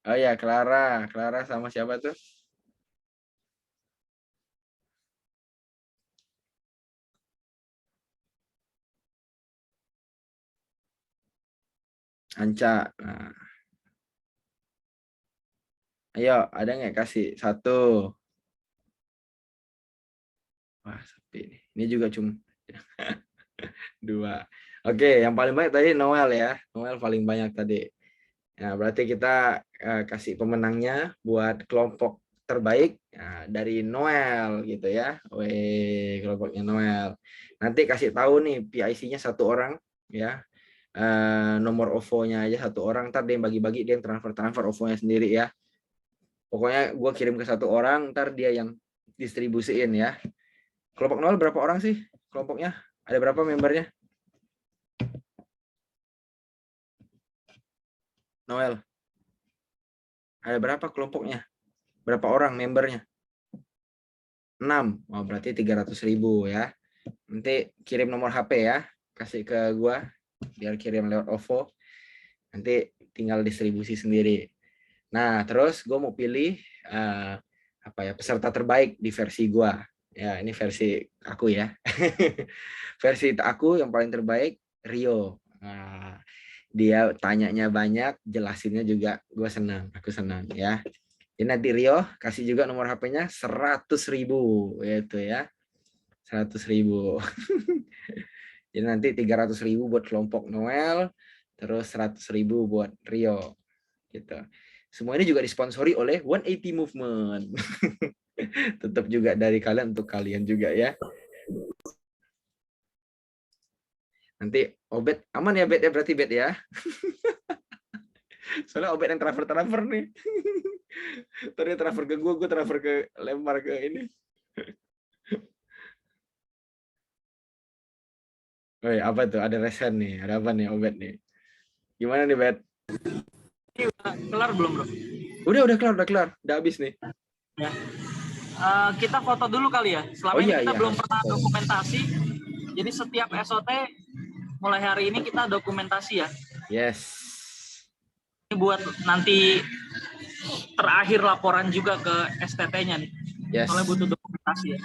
Oh ya, Clara. Clara sama siapa tuh? Anca. Nah, ayo, ada nggak kasih? Satu. Wah, sepi nih. Ini juga cuma 2. Oke, yang paling banyak tadi Noel ya. Noel paling banyak tadi. Nah, berarti kita kasih pemenangnya buat kelompok terbaik dari Noel gitu ya. Weh, kelompoknya Noel. Nanti kasih tahu nih PIC-nya 1 orang ya. Nomor OVO-nya aja 1 orang. Ntar dia yang bagi-bagi, dia yang transfer OVO-nya sendiri ya. Pokoknya gue kirim ke 1 orang, ntar dia yang distribusiin ya. Kelompok Noel berapa orang sih kelompoknya? Ada berapa membernya? Noel. Ada berapa kelompoknya? Berapa orang membernya? 6. Oh, berarti 300.000 ya. Nanti kirim nomor HP ya. Kasih ke gua biar kirim lewat OVO. Nanti tinggal distribusi sendiri. Nah, terus gua mau pilih peserta terbaik di versi gua. Ya, ini versi aku ya. Versi aku yang paling terbaik Rio. Nah, dia tanyanya banyak, jelasinnya juga gue senang, aku senang ya. Jadi nanti Rio kasih juga nomor HP-nya 100.000 gitu ya. 100.000. Jadi nanti 300.000 buat kelompok Noel, terus 100.000 buat Rio gitu. Semua ini juga disponsori oleh 180 Movement. Tetap juga dari kalian untuk kalian juga ya. Nanti Obet aman ya Bet ya, berarti Bet ya. Soalnya Obet yang transfer nih. Tadi transfer ke gue transfer ke lempar ke ini. Woi, apa tuh? Ada resen nih. Ada apa nih Obet nih? Gimana nih Bet? Ini udah kelar belum bro? Udah kelar. Udah habis nih. Ya. Kita foto dulu kali ya. Selama ini kita belum pernah dokumentasi. Jadi setiap SOT mulai hari ini kita dokumentasi ya. Yes. Ini buat nanti terakhir laporan juga ke STT-nya nih. Yes. Soalnya butuh dokumentasi ya.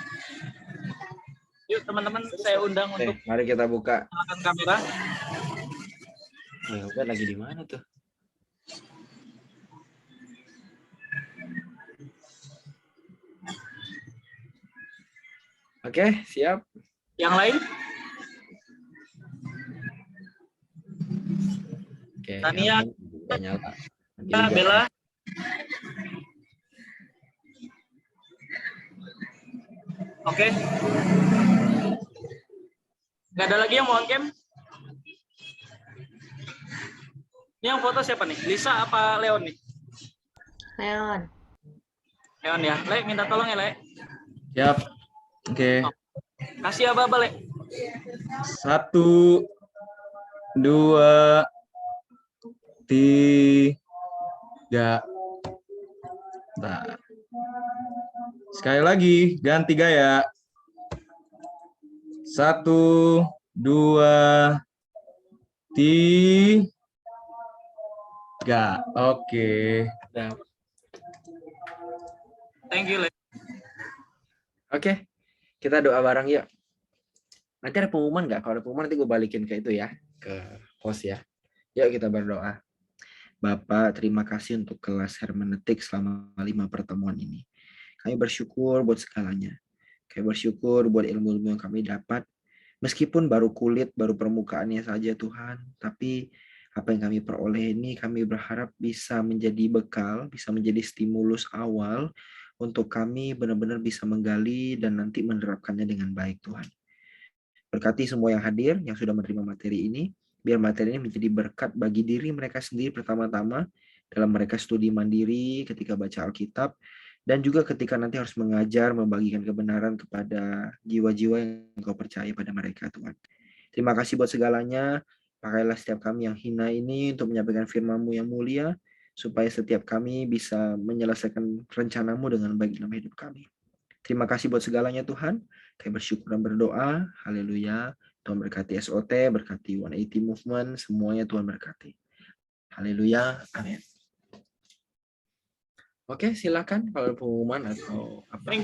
Yuk teman-teman, saya undang untuk mari kita buka. nyalakan kamera. Obet lagi di mana tuh? Oke, siap. Yang lain? Oke. Tania, nyala. Bella. Oke. Nggak ada lagi yang mau on cam? Ini yang foto siapa nih? Lisa apa Leon nih? Leon. Leon ya. Le, minta tolong ya, Le. Siap. Oke. Kasih apa, Le? 1, 2, 3. Nah. Sekali lagi, ganti gaya. 1, 2, 3. Oke. Thank you, Le. Oke. Kita doa bareng yuk. Nanti ada pengumuman nggak? Kalau ada pengumuman nanti gue balikin ke itu ya, ke host ya. Yuk kita berdoa. Bapak, terima kasih untuk kelas hermeneutik selama 5 pertemuan ini. Kami bersyukur buat segalanya. Kami bersyukur buat ilmu-ilmu yang kami dapat. Meskipun baru kulit, baru permukaannya saja Tuhan. Tapi apa yang kami peroleh ini kami berharap bisa menjadi bekal, bisa menjadi stimulus awal untuk kami benar-benar bisa menggali dan nanti menerapkannya dengan baik Tuhan. Berkati semua yang hadir, yang sudah menerima materi ini, biar materi ini menjadi berkat bagi diri mereka sendiri pertama-tama, dalam mereka studi mandiri ketika baca Alkitab, dan juga ketika nanti harus mengajar, membagikan kebenaran kepada jiwa-jiwa yang Engkau percaya pada mereka, Tuhan. Terima kasih buat segalanya, pakailah setiap kami yang hina ini untuk menyampaikan firman-Mu yang mulia, supaya setiap kami bisa menyelesaikan rencana-Mu dengan baik dalam hidup kami. Terima kasih buat segalanya Tuhan. Kami bersyukur dan berdoa. Haleluya. Tuhan berkati SOT, berkati 180 Movement, semuanya Tuhan berkati. Haleluya. Amin. Oke, silakan kalau ada pengumuman atau apa.